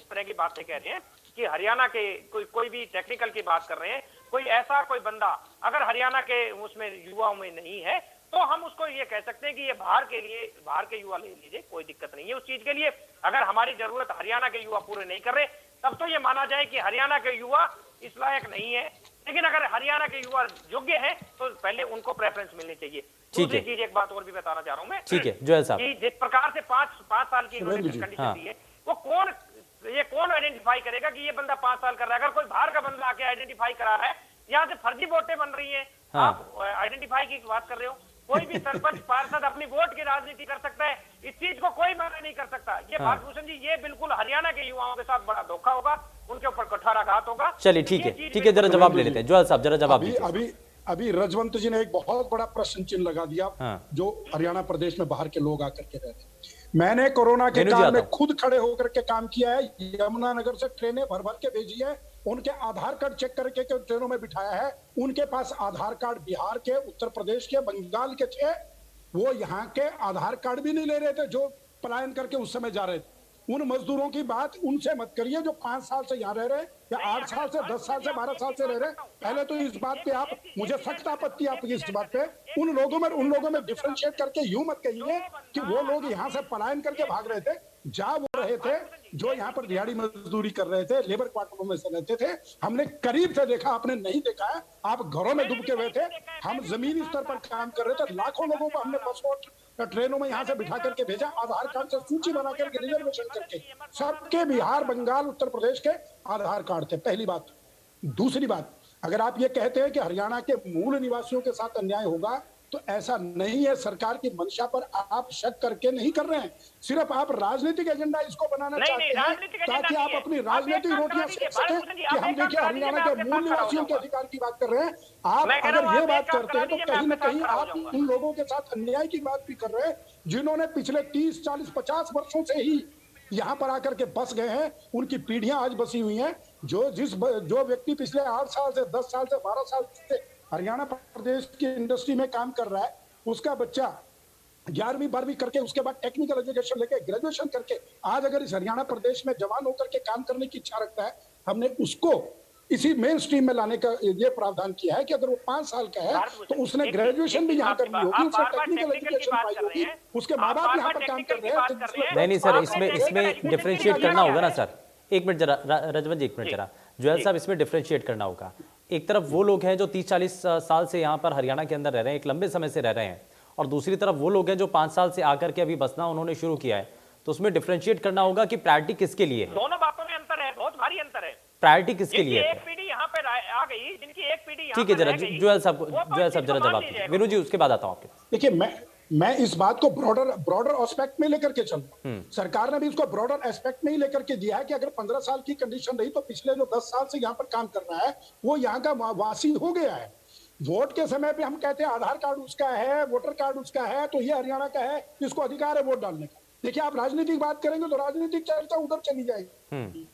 तरह की बातें कह रहे हैं कि हरियाणा के कोई भी टेक्निकल की बात कर रहे हैं, कोई बंदा अगर हरियाणा के उसमें युवाओं में नहीं है तो हम उसको ये कह सकते हैं कि ये बाहर के युवा ले लीजिए, कोई दिक्कत नहीं है उस चीज के लिए। अगर हमारी जरूरत हरियाणा के युवा पूरे नहीं कर रहे तब तो ये माना जाए कि हरियाणा के युवा इस लायक नहीं है। लेकिन अगर हरियाणा के युवा योग्य है तो पहले उनको प्रेफरेंस मिलनी चाहिए। दूसरी चीज एक बात और भी बताना चाह रहा हूँ मैं, ठीक है जोयल साहब, जिस प्रकार से 5 साल की कंडीशन दी है वो कौन आइडेंटिफाई करेगा कि ये बंदा 5 साल कर रहा है? अगर कोई बाहर का बंदा आके आइडेंटिफाई करा रहा है, यहाँ से फर्जी वोटें बन रही हैं। आप आइडेंटिफाई की बात कर रहे हो, कोई भी सरपंच पार्षद अपनी वोट की राजनीति कर सकता है, इस चीज को कोई मना नहीं कर सकता। ये भारत भूषण जी, ये बिल्कुल हरियाणा के युवाओं के साथ बड़ा धोखा होगा, उनके ऊपर कठोर आघात होगा। चलिए ठीक है, जरा जवाब ले लेते हैं जोयल साहब, जरा जवाब दीजिए। अभी रजवंत जी ने एक बहुत बड़ा प्रश्न चिन्ह लगा दिया। हाँ। जो हरियाणा प्रदेश में बाहर के लोग आकर के रहते हैं, मैंने कोरोना के मेनू जी काल आता में हूं। खुद खड़े होकर के काम किया है। यमुनानगर से ट्रेनें भर भर के भेजी है, उनके आधार कार्ड चेक करके के ट्रेनों में बिठाया है। उनके पास आधार कार्ड बिहार के, उत्तर प्रदेश के, बंगाल के थे, वो यहाँ के आधार कार्ड भी नहीं ले रहे थे जो पलायन करके उस समय जा रहे थे। उन मजदूरों की बात उनसे मत करिए जो 5 साल से यहाँ रह रहे, या 8 साल से, 10 साल से, 12 साल से रह रहे। पहले तो इस बात पे आप, मुझे सख्त आपत्ति आपकी इस बात पे, उन लोगों में डिफरेंशिएट करके यूं मत कहिए कि वो लोग यहाँ से पलायन करके भाग रहे थे। जा वो रहे थे जो यहाँ पर दिहाड़ी मजदूरी कर रहे थे, लेबर क्वार्टरों में से रहते थे। हमने करीब से देखा, आपने नहीं देखा है, आप घरों में डूब के हुए थे। हम जमीनी स्तर पर काम कर रहे थे। लाखों लोगों को हमने बसों ट्रेनों में यहाँ से बिठा करके भेजा, आधार कार्ड से सूची बना करके, रिजर्वेशन करके। सबके बिहार, बंगाल, उत्तर प्रदेश के आधार कार्ड थे। पहली बात। दूसरी बात, अगर आप ये कहते हैं कि हरियाणा के मूल निवासियों के साथ अन्याय होगा, तो ऐसा नहीं है। सरकार की मंशा पर आप शक करके नहीं कर रहे हैं, सिर्फ आप राजनीतिक एजेंडा इसको बनाना चाहते हैं ताकि आप अपनी राजनीतिक रोटियां सेक सकें कि हम देखिए हरियाणा के मूल निवासियों के अधिकार की बात कर रहे हैं। आप अगर ये बात करते हैं तो कहीं ना कहीं आप उन लोगों के साथ अन्याय की बात भी कर रहे हैं जिन्होंने पिछले 30, 40, 50 वर्षों से ही यहाँ पर आकर के बस गए हैं। उनकी पीढ़ियां आज बसी हुई हैं। जो व्यक्ति पिछले 8 साल से, 10 साल से, 12 साल से हरियाणा प्रदेश की इंडस्ट्री में काम कर रहा है, उसका बच्चा 11वीं 12वीं करके, उसके बाद टेक्निकल एजुकेशन लेके, ग्रेजुएशन करके आज अगर इस हरियाणा प्रदेश में जवान होकर के काम करने की इच्छा रखता है, हमने उसको इसी मेन स्ट्रीम में लाने का ये प्रावधान किया है कि अगर वो 5 साल का है तो उसने ग्रेजुएशन भी यहाँ करनी होगी, उसने टेक्निकल एजुकेशन पाई होगी, उसके माँ बाप यहाँ पर काम कर रहे हैं। नहीं सर, इसमें डिफरेंशिएट करना होगा ना सर। एक मिनट जरा, रजवन जी एक मिनट जरा, जोयल साहब, इसमें डिफरेंशिएट करना होगा। एक तरफ वो लोग हैं जो 30-40 साल से यहाँ पर हरियाणा के अंदर रह रहे हैं, एक लंबे समय से रह रहे हैं, और दूसरी तरफ वो लोग हैं जो 5 साल से आकर के अभी बसना उन्होंने शुरू किया है। तो उसमें डिफरेंशिएट करना होगा कि प्रायोरिटी किसके लिए है। दोनों बातों में अंतर है, बहुत भारी अंतर है। प्रायोरिटी किसके लिए है? एक पीढ़ी यहाँ पे आ गई, जिनकी एक पीढ़ी ठीक है, जरा जोयल साहब जरा जवाब दीजिए। विनू जी उसके बाद आता हूँ आपके पास। देखिए, मैं इस बात को ब्रॉडर एस्पेक्ट में लेकर के चलूं। सरकार ने भी इसको ब्रॉडर एस्पेक्ट में ही लेकर के दिया है कि अगर 15 साल की कंडीशन रही तो पिछले जो 10 साल से यहाँ पर काम कर रहा है वो यहाँ का वासी हो गया है। वोट के समय पे हम कहते हैं आधार कार्ड उसका है, वोटर कार्ड उसका है, तो ये हरियाणा का है, इसको अधिकार है वोट डालने का। देखिए, आप राजनीतिक बात करेंगे तो राजनीतिक चर्चा उधर चली जाएगी।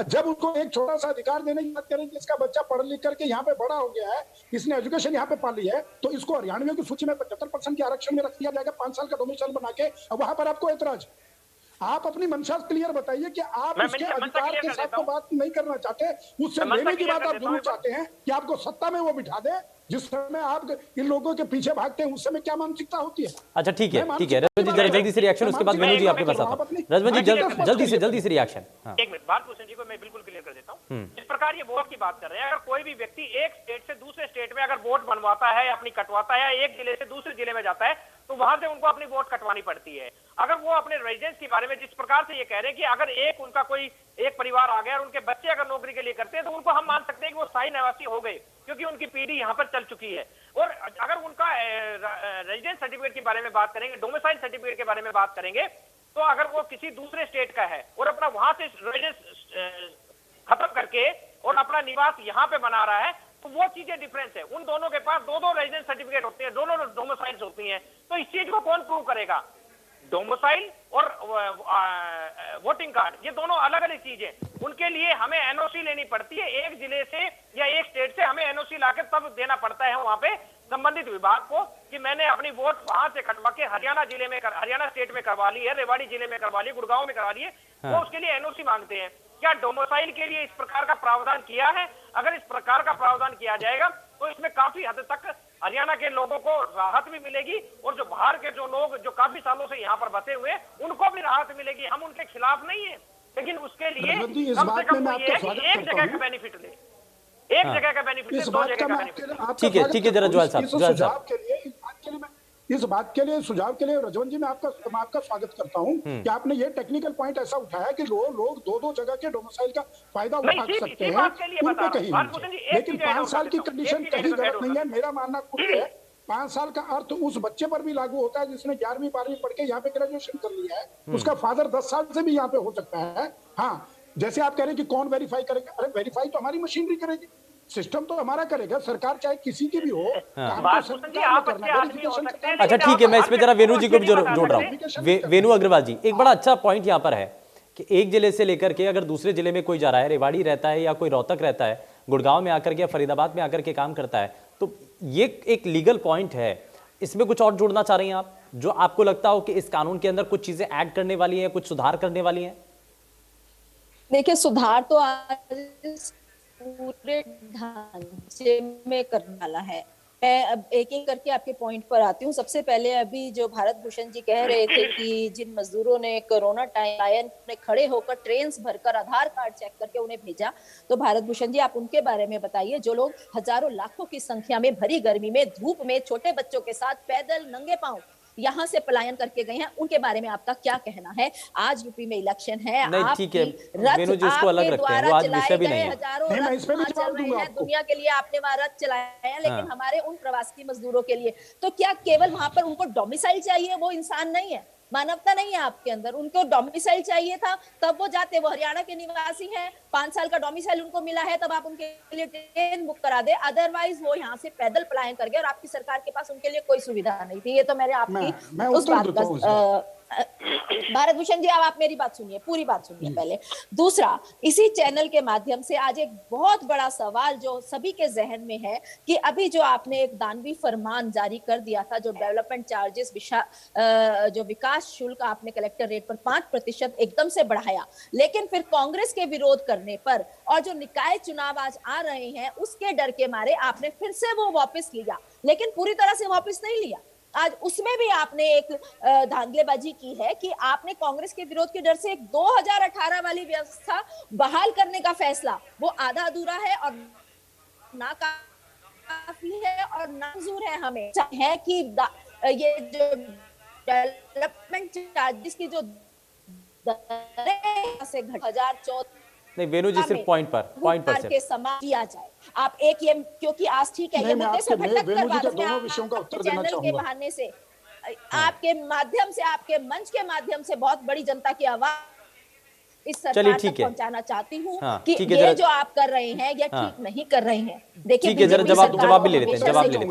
जब उसको एक छोटा सा अधिकार देने की बात करें कि इसका बच्चा पढ़ लिख करके यहाँ पे बड़ा हो गया है, इसने एजुकेशन यहाँ पे पा ली है, तो इसको हरियाणवियों की सूची में 75% के आरक्षण में रख दिया जाएगा 5 साल का डोमिसाइल बना के। वहां पर आपको ऐतराज? आप अपनी मंशा क्लियर बताइए कि आप इसके अधिकार के साथ तो बात नहीं करना चाहते, उससे लेने की बात आप जरूर चाहते हैं कि आपको सत्ता में वो बिठा दे। जिस समय आप इन लोगों के पीछे भागते हैं उस समय क्या मानसिकता होती है? अच्छा ठीक है रजवन जी, जरा जल्दी से रिएक्शन, उसके बाद विनू जी आपके पास आता हूं। रजवन जी जल्दी से रिएक्शन। एक मिनट, बालभूषण जी को मैं बिल्कुल क्लियर कर देता हूँ। जिस प्रकार ये वोट की बात कर रहे हैं, अगर कोई भी व्यक्ति एक स्टेट से दूसरे स्टेट में अगर वोट बनवाता है, अपनी कटवाता है, एक जिले से दूसरे जिले में जाता है, तो वहां से उनको अपनी वोट कटवानी पड़ती है। अगर वो अपने रेजिडेंस के बारे में जिस प्रकार से ये कह रहे हैं कि अगर उनका कोई एक परिवार आ गया और उनके बच्चे अगर नौकरी के लिए करते हैं तो उनको हम मान सकते हैं कि वो स्थायी निवासी हो गए, क्योंकि उनकी पीढ़ी यहाँ पर चल चुकी है। और अगर उनका रेजिडेंस सर्टिफिकेट के बारे में बात करेंगे, डोमिसाइल सर्टिफिकेट के बारे में बात करेंगे, तो अगर वो किसी दूसरे स्टेट का है और अपना वहां से रेजिडेंस खत्म करके और अपना निवास यहाँ पे बना रहा है, तो वो चीजें डिफरेंस है। उन दोनों के पास दो रेजिडेंस सर्टिफिकेट होते हैं, दोनों डोमिसाइल्स होती हैं, तो इस चीज को कौन प्रूव करेगा? डोमिसाइल और वोटिंग कार्ड, ये दोनों अलग अलग चीजें। उनके लिए हमें एनओसी लेनी पड़ती है, एक जिले से या एक स्टेट से हमें एनओसी लाके तब देना पड़ता है वहां पे संबंधित विभाग को कि मैंने अपनी वोट वहां से कटवा के हरियाणा स्टेट में करवा ली है, रेवाड़ी जिले में करवा ली, गुड़गांव में करवा ली है, वो उसके लिए एनओसी मांगते हैं। क्या डोमिसाइल के लिए इस प्रकार का प्रावधान किया है? अगर इस प्रकार का प्रावधान किया जाएगा तो इसमें काफी हद तक हरियाणा के लोगों को राहत भी मिलेगी, और जो बाहर के जो लोग जो काफी सालों से यहाँ पर बसे हुए उनको भी राहत मिलेगी। हम उनके खिलाफ नहीं है, लेकिन उसके लिए कम से कम ये है कि एक जगह का बेनिफिट ले, एक जगह का बेनिफिट ले, 2 जगह का बेनिफिट। ठीक है जरा जोयल साहब, इस बात के लिए सुझाव के लिए रजवन जी मैं आपका स्वागत करता हूं कि आपने ये टेक्निकल पॉइंट ऐसा उठाया कि लोग 2 जगह के डोमिसाइल का फायदा उठा सकते हैं, उन पे कहीं नहीं। लेकिन 5 साल की कंडीशन कहीं गलत नहीं है, मेरा मानना खुद है। 5 साल का अर्थ उस बच्चे पर भी लागू होता है जिसने 11वीं 12वीं पढ़ के यहाँ पे ग्रेजुएशन कर लिया है, उसका फादर 10 साल से भी यहाँ पे हो सकता है। हाँ, जैसे आप कह रहे हैं कि कौन वेरीफाई करेगा, अरे वेरीफाई तो हमारी मशीनरी करेगी। सिस्टम तो हमारा करेगा, सरकार चाहे किसी की भी हो, काम तो बात सरकार जी, ने आप करना अच्छे है, आदमी हो verification सकते हैं, करना है। अच्छा लेकिन ठीक है, आप मैं इसमें जरा वेणु जी को भी जोड़ रहा हूं। Verification वेणु अग्रवाल जी, एक बड़ा अच्छा पॉइंट यहाँ पर है कि एक जिले से लेकर के अगर दूसरे जिले में कोई जा रहा है, रेवाड़ी रहता है या कोई रोहतक रहता है, गुड़गांव में आकर के या फरीदाबाद में आकर के काम करता है, तो ये एक लीगल पॉइंट है। इसमें कुछ और जोड़ना चाह रही हैं आप, जो आपको लगता हो कि इस कानून के अंदर कुछ चीजें ऐड करने वाली हैं, कुछ सुधार करने वाली हैं? देखिए, सुधार तो आज इस पूरे ढांचे में करने वाला है। मैं अब एक एक करके आपके पॉइंट पर आती हूँ। सबसे पहले अभी जो भारत भूषण जी कह रहे थे कि जिन मजदूरों ने कोरोना टाइम में खड़े होकर ट्रेन भरकर आधार कार्ड चेक करके उन्हें भेजा, तो भारत भूषण जी आप उनके बारे में बताइए, जो लोग हजारों लाखों की संख्या में भरी गर्मी में धूप में छोटे बच्चों के साथ पैदल नंगे पांव यहाँ से पलायन करके गए हैं, उनके बारे में आपका क्या कहना है? आज यूपी में इलेक्शन है, नहीं ठीक है, वेणु जी इसको अलग रखते हैं, वो आज विषय भी नहीं है। हजारों नहीं, मैं रथ इस पे भी वहां जवाब चल रहे दूंगा हैं, आपको। दुनिया के लिए आपने वहां रथ चलाया है, लेकिन हाँ। हमारे उन प्रवासी मजदूरों के लिए तो क्या केवल वहां पर उनको डोमिसाइल चाहिए? वो इंसान नहीं है, मानवता नहीं है आपके अंदर। उनको डोमिसाइल चाहिए था तब वो जाते, वो हरियाणा के निवासी हैं, 5 साल का डोमिसाइल उनको मिला है, तब आप उनके लिए ट्रेन बुक करा दे, अदरवाइज वो यहाँ से पैदल पलायन कर गए और आपकी सरकार के पास उनके लिए कोई सुविधा नहीं थी। ये तो मैंने आपकी मैं उस उत्तर बात देता हूं इस का भारत भूषण जी, अब आप मेरी बात सुनिए, पूरी बात सुनिए पहले। दूसरा, इसी चैनल के माध्यम से आज एक बहुत बड़ा सवाल जो सभी के जहन में है कि अभी जो आपने एक दानवी फरमान जारी कर दिया था, जो डेवलपमेंट चार्जेस जो विकास शुल्क आपने कलेक्टर रेट पर 5% एकदम से बढ़ाया, लेकिन फिर कांग्रेस के विरोध करने पर और जो निकाय चुनाव आज आ रहे हैं उसके डर के मारे आपने फिर से वो वापस लिया, लेकिन पूरी तरह से वापस नहीं लिया। आज उसमें भी आपने एक धांधलेबाजी की है कि आपने कांग्रेस के विरोध के डर से एक 2018 वाली व्यवस्था बहाल करने का फैसला, वो आधा अधूरा है और ना काफी है और मंजूर है हमें है कि ये जो डेवलपमेंट चार्जेस की जो दरें से 2014 नहीं वेणु जी, सिर्फ पॉइंट पर के समा किया जाए। आप एक ये, क्योंकि आज ठीक है ये मुद्दे से भटक कर वेणु जी के दोनों विषयों का उत्तर देना चैनल के चाहूंगा। बहाने से आपके माध्यम से, आपके मंच के माध्यम से बहुत बड़ी जनता की आवाज इस सरकार तक पहुंचाना चाहती हूँ कि ये जो आप कर रहे हैं ये ठीक नहीं कर रहे हैं। देखिए, ठीक है, जरा जवाब भी ले लेते हैं,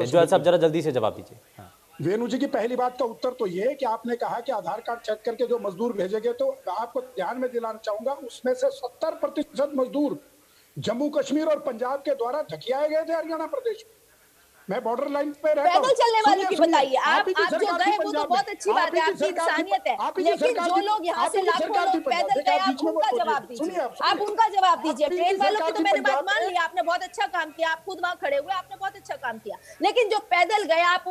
जो साहब जरा जल्दी से जवाब दीजिए। वेणु जी की पहली बात का उत्तर तो ये है कि आपने कहा कि आधार कार्ड चेक करके जो मजदूर भेजे गए, तो आपको ध्यान में दिलाना चाहूंगा उसमें से 70% मजदूर जम्मू कश्मीर और पंजाब के द्वारा धकियाए गए थे हरियाणा प्रदेश में। मैं बॉर्डर लाइन पे रहता हूं। पैदल चलने वालों की बताइए, आप जो गए वो तो बहुत अच्छी बात है, आपकी इंसानियत है, लेकिन जो लोग यहाँ से लाखों लोग पैदल गए, आप उनका जवाब दीजिए, आप उनका जवाब दीजिए। ट्रेन वालों की तो मैंने बात मान ली, आपने बहुत अच्छा काम किया, आप खुद वहां खड़े हुए, आपने बहुत अच्छा काम किया, लेकिन जो पैदल गए आप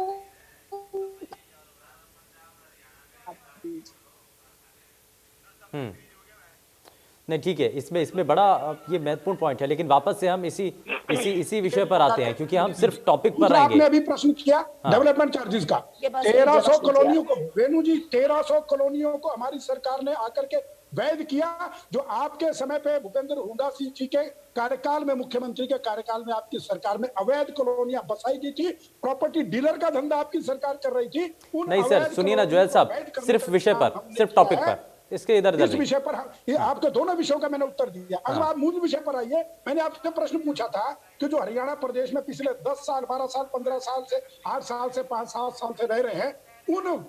नहीं ठीक है, इसमें बड़ा ये महत्वपूर्ण पॉइंट है, लेकिन वापस से हम इसी विषय पर आते हैं क्योंकि हम सिर्फ टॉपिक पर आएंगे। आपने अभी प्रश्न किया डेवलपमेंट चार्जेस का, 1300 कॉलोनियों को, वेणु जी 1300 कॉलोनियों को हमारी सरकार ने आकर के वैध किया, जो आपके समय पे भूपेंद्र हुड्डा सिंह जी के कार्यकाल में, मुख्यमंत्री के कार्यकाल में आपकी सरकार में अवैध कॉलोनियां बसाई गई थी, प्रॉपर्टी डीलर का धंधा आपकी सरकार कर रही थी। नहीं सर, सुनिए ना जोयल साहब, सिर्फ विषय पर, सिर्फ टॉपिक पर, इसके इधर इस विषय पर ये आपके दोनों विषयों का मैंने उत्तर दिया। अगर आप मूल विषय पर आइए, मैंने आपसे प्रश्न पूछा था कि जो हरियाणा प्रदेश में पिछले 10 साल 12 साल 15 साल से 8 साल से 5-7 साल से रह रहे हैं, उन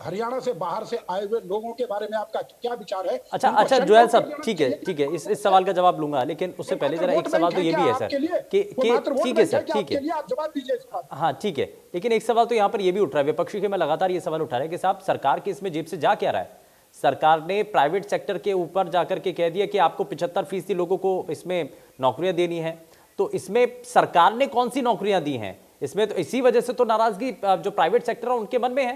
हरियाणा से बाहर से आए हुए लोगों के बारे में आपका क्या विचार है? अच्छा जोयल साहब, ठीक है, इस सवाल का जवाब लूंगा, लेकिन उससे पहले जरा एक सवाल तो ये भी है सर कि ठीक है सर, ठीक है, आप जवाब दीजिए इस बात। हाँ ठीक है, लेकिन एक सवाल तो यहाँ पर ये भी उठ रहा है, विपक्षी के में लगातार ये सवाल उठा रहे हैं कि साहब सरकार की इसमें जेब से जा क्या रहा है? सरकार ने प्राइवेट सेक्टर के ऊपर जाकर के कह दिया कि आपको 75% लोगों को इसमें नौकरियां देनी है, तो इसमें सरकार ने कौन सी नौकरियां दी हैं? इसमें तो इसी वजह से तो नाराजगी जो प्राइवेट सेक्टर है उनके मन में है।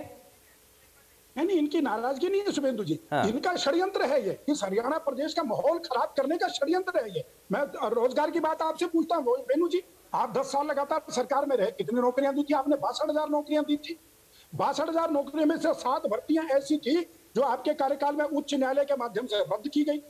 नहीं, इनकी नाराजगी नहीं है शुभेंदु जी, इनका षड्यंत्र है ये, इस हरियाणा प्रदेश का माहौल खराब करने का षड्यंत्र है ये। मैं रोजगार की बात आपसे पूछता हूँ वेणु जी, आप 10 साल लगातार सरकार में रहे, कितनी नौकरियां दी थी आपने? 62,000 नौकरियां दी थी। 62,000 नौकरियों में से 7 भर्तियां ऐसी थी जो आपके कार्यकाल में उच्च न्यायालय के माध्यम से रद्द की गई,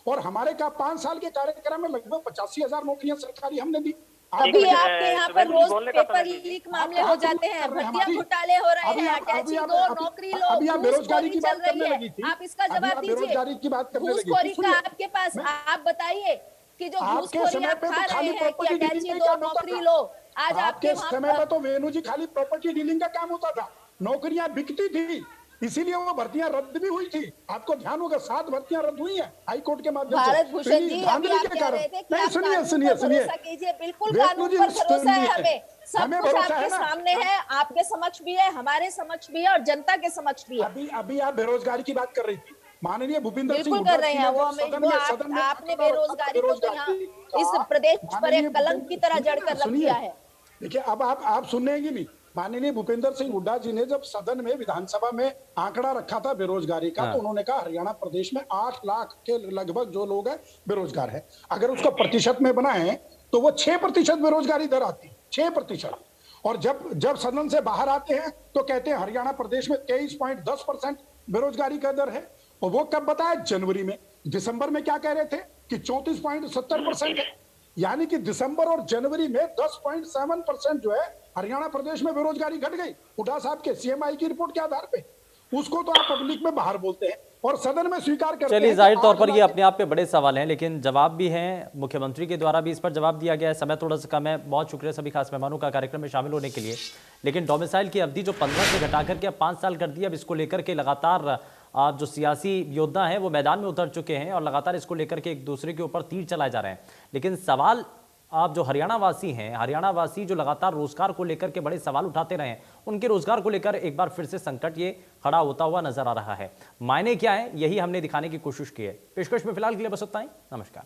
और हमारे का 5 साल के कार्यक्रम में लगभग 85,000 नौकरियां सरकारी हमने दी। अभी आपके यहाँ पर रोज पेपर लीक मामले हो जाते हैं, भर्तियां घोटाले हो रहे हैं, अटैचिंग 2 नौकरी लो, अभी आप बेरोजगारी की बात करने लगी थी, आप इसका जवाब दीजिए। बेरोजगारी की बात करने लगी घूसखोरी का आपके पास, आप बताइए कि जो आपके घूसखोरी समय आप पे खा तो रहे खाली हैं कि प्रॉपर्टी अटैची डीलिंग दो का काम होता नौकरी था। लो, आज आपके आपके वहां समय पे तो वेणु जी खाली प्रॉपर्टी डीलिंग का काम होता था, नौकरियां बिकती थी, इसीलिए वो भर्तियां रद्द भी हुई थी। आपको ध्यान होगा 7 भर्तियां रद्द हुई हैं हाई कोर्ट के माध्यम से। भारत तो भूषण ये जी, अभी धांधली आप के कह कारण रहे थे कि नहीं, आप सुनिए कानून सुनिए पर सुनिए भरोसा कीजिए। बिल्कुल वेणु कानून जी पर भरोसा है सुनिए, हमें, सब हमें कुछ भरोसा है आपके ना। सामने है, आपके समक्ष भी है, हमारे समक्ष भी है और जनता के समक्ष भी है। अभी अभी आप बेरोजगारी की बात कर रही थी, माननीय भूपिंदर सिंह बिल्कुल हुड्डा कर रहे जी हैं ने वो जब हमें, सदन वो में सदन में आपने आंकड़ा रखा था बेरोजगारी को तो यहाँ बेरोजगारी इस का, प्रदेश पर माननीय एक कलंक की तरह सुनिए जड़ ना, कर रख सुनिए। दिया है। देखिए अब आप सुनेंगे नहीं। माननीय भूपेंद्र सिंह हुड्डा जी ने जब सदन में विधानसभा में आंकड़ा रखा था बेरोजगारी का, हाँ। तो उन्होंने कहा हरियाणा प्रदेश में 8 लाख के लगभग जो लोग हैं बेरोजगार है। अगर उसको प्रतिशत में बनाए तो वो 6% बेरोजगारी दर आती, 6%। और जब जब सदन से बाहर आते हैं तो कहते हैं हरियाणा प्रदेश में 23.10% बेरोजगारी का दर है। और वो कब बताया? जनवरी में। दिसंबर में क्या कह रहे थे कि 34.70% है। यानी कि दिसंबर और जनवरी में 10.7% जो है हरियाणा प्रदेश में बेरोजगारी घट गई, हुड्डा साहब के सीएमआई की रिपोर्ट के आधार पे। उसको तो आप पब्लिक में बाहर बोलते हैं और सदन में स्वीकार करते हैं। चलिए, जाहिर तौर पर ये अपने आप पे बड़े सवाल हैं, लेकिन जवाब भी हैं, मुख्यमंत्री के द्वारा भी इस पर जवाब दिया गया है। समय थोड़ा सा कम है। बहुत शुक्रिया सभी खास मेहमानों का कार्यक्रम में शामिल होने के लिए। लेकिन डोमिसाइल की अवधि जो 15 से घटा करके अब 5 साल कर दी, अब इसको लेकर के लगातार जो सियासी योद्धा हैं वो मैदान में उतर चुके हैं और लगातार इसको लेकर के एक दूसरे के ऊपर तीर चलाए जा रहे हैं। लेकिन सवाल आप जो हरियाणा वासी हैं, हरियाणा वासी जो लगातार रोजगार को लेकर के बड़े सवाल उठाते रहे हैं, उनके रोजगार को लेकर एक बार फिर से संकट ये खड़ा होता हुआ नजर आ रहा है। मायने क्या है, यही हमने दिखाने की कोशिश की है। पेशकश में फिलहाल के लिए बस उतना ही। नमस्कार।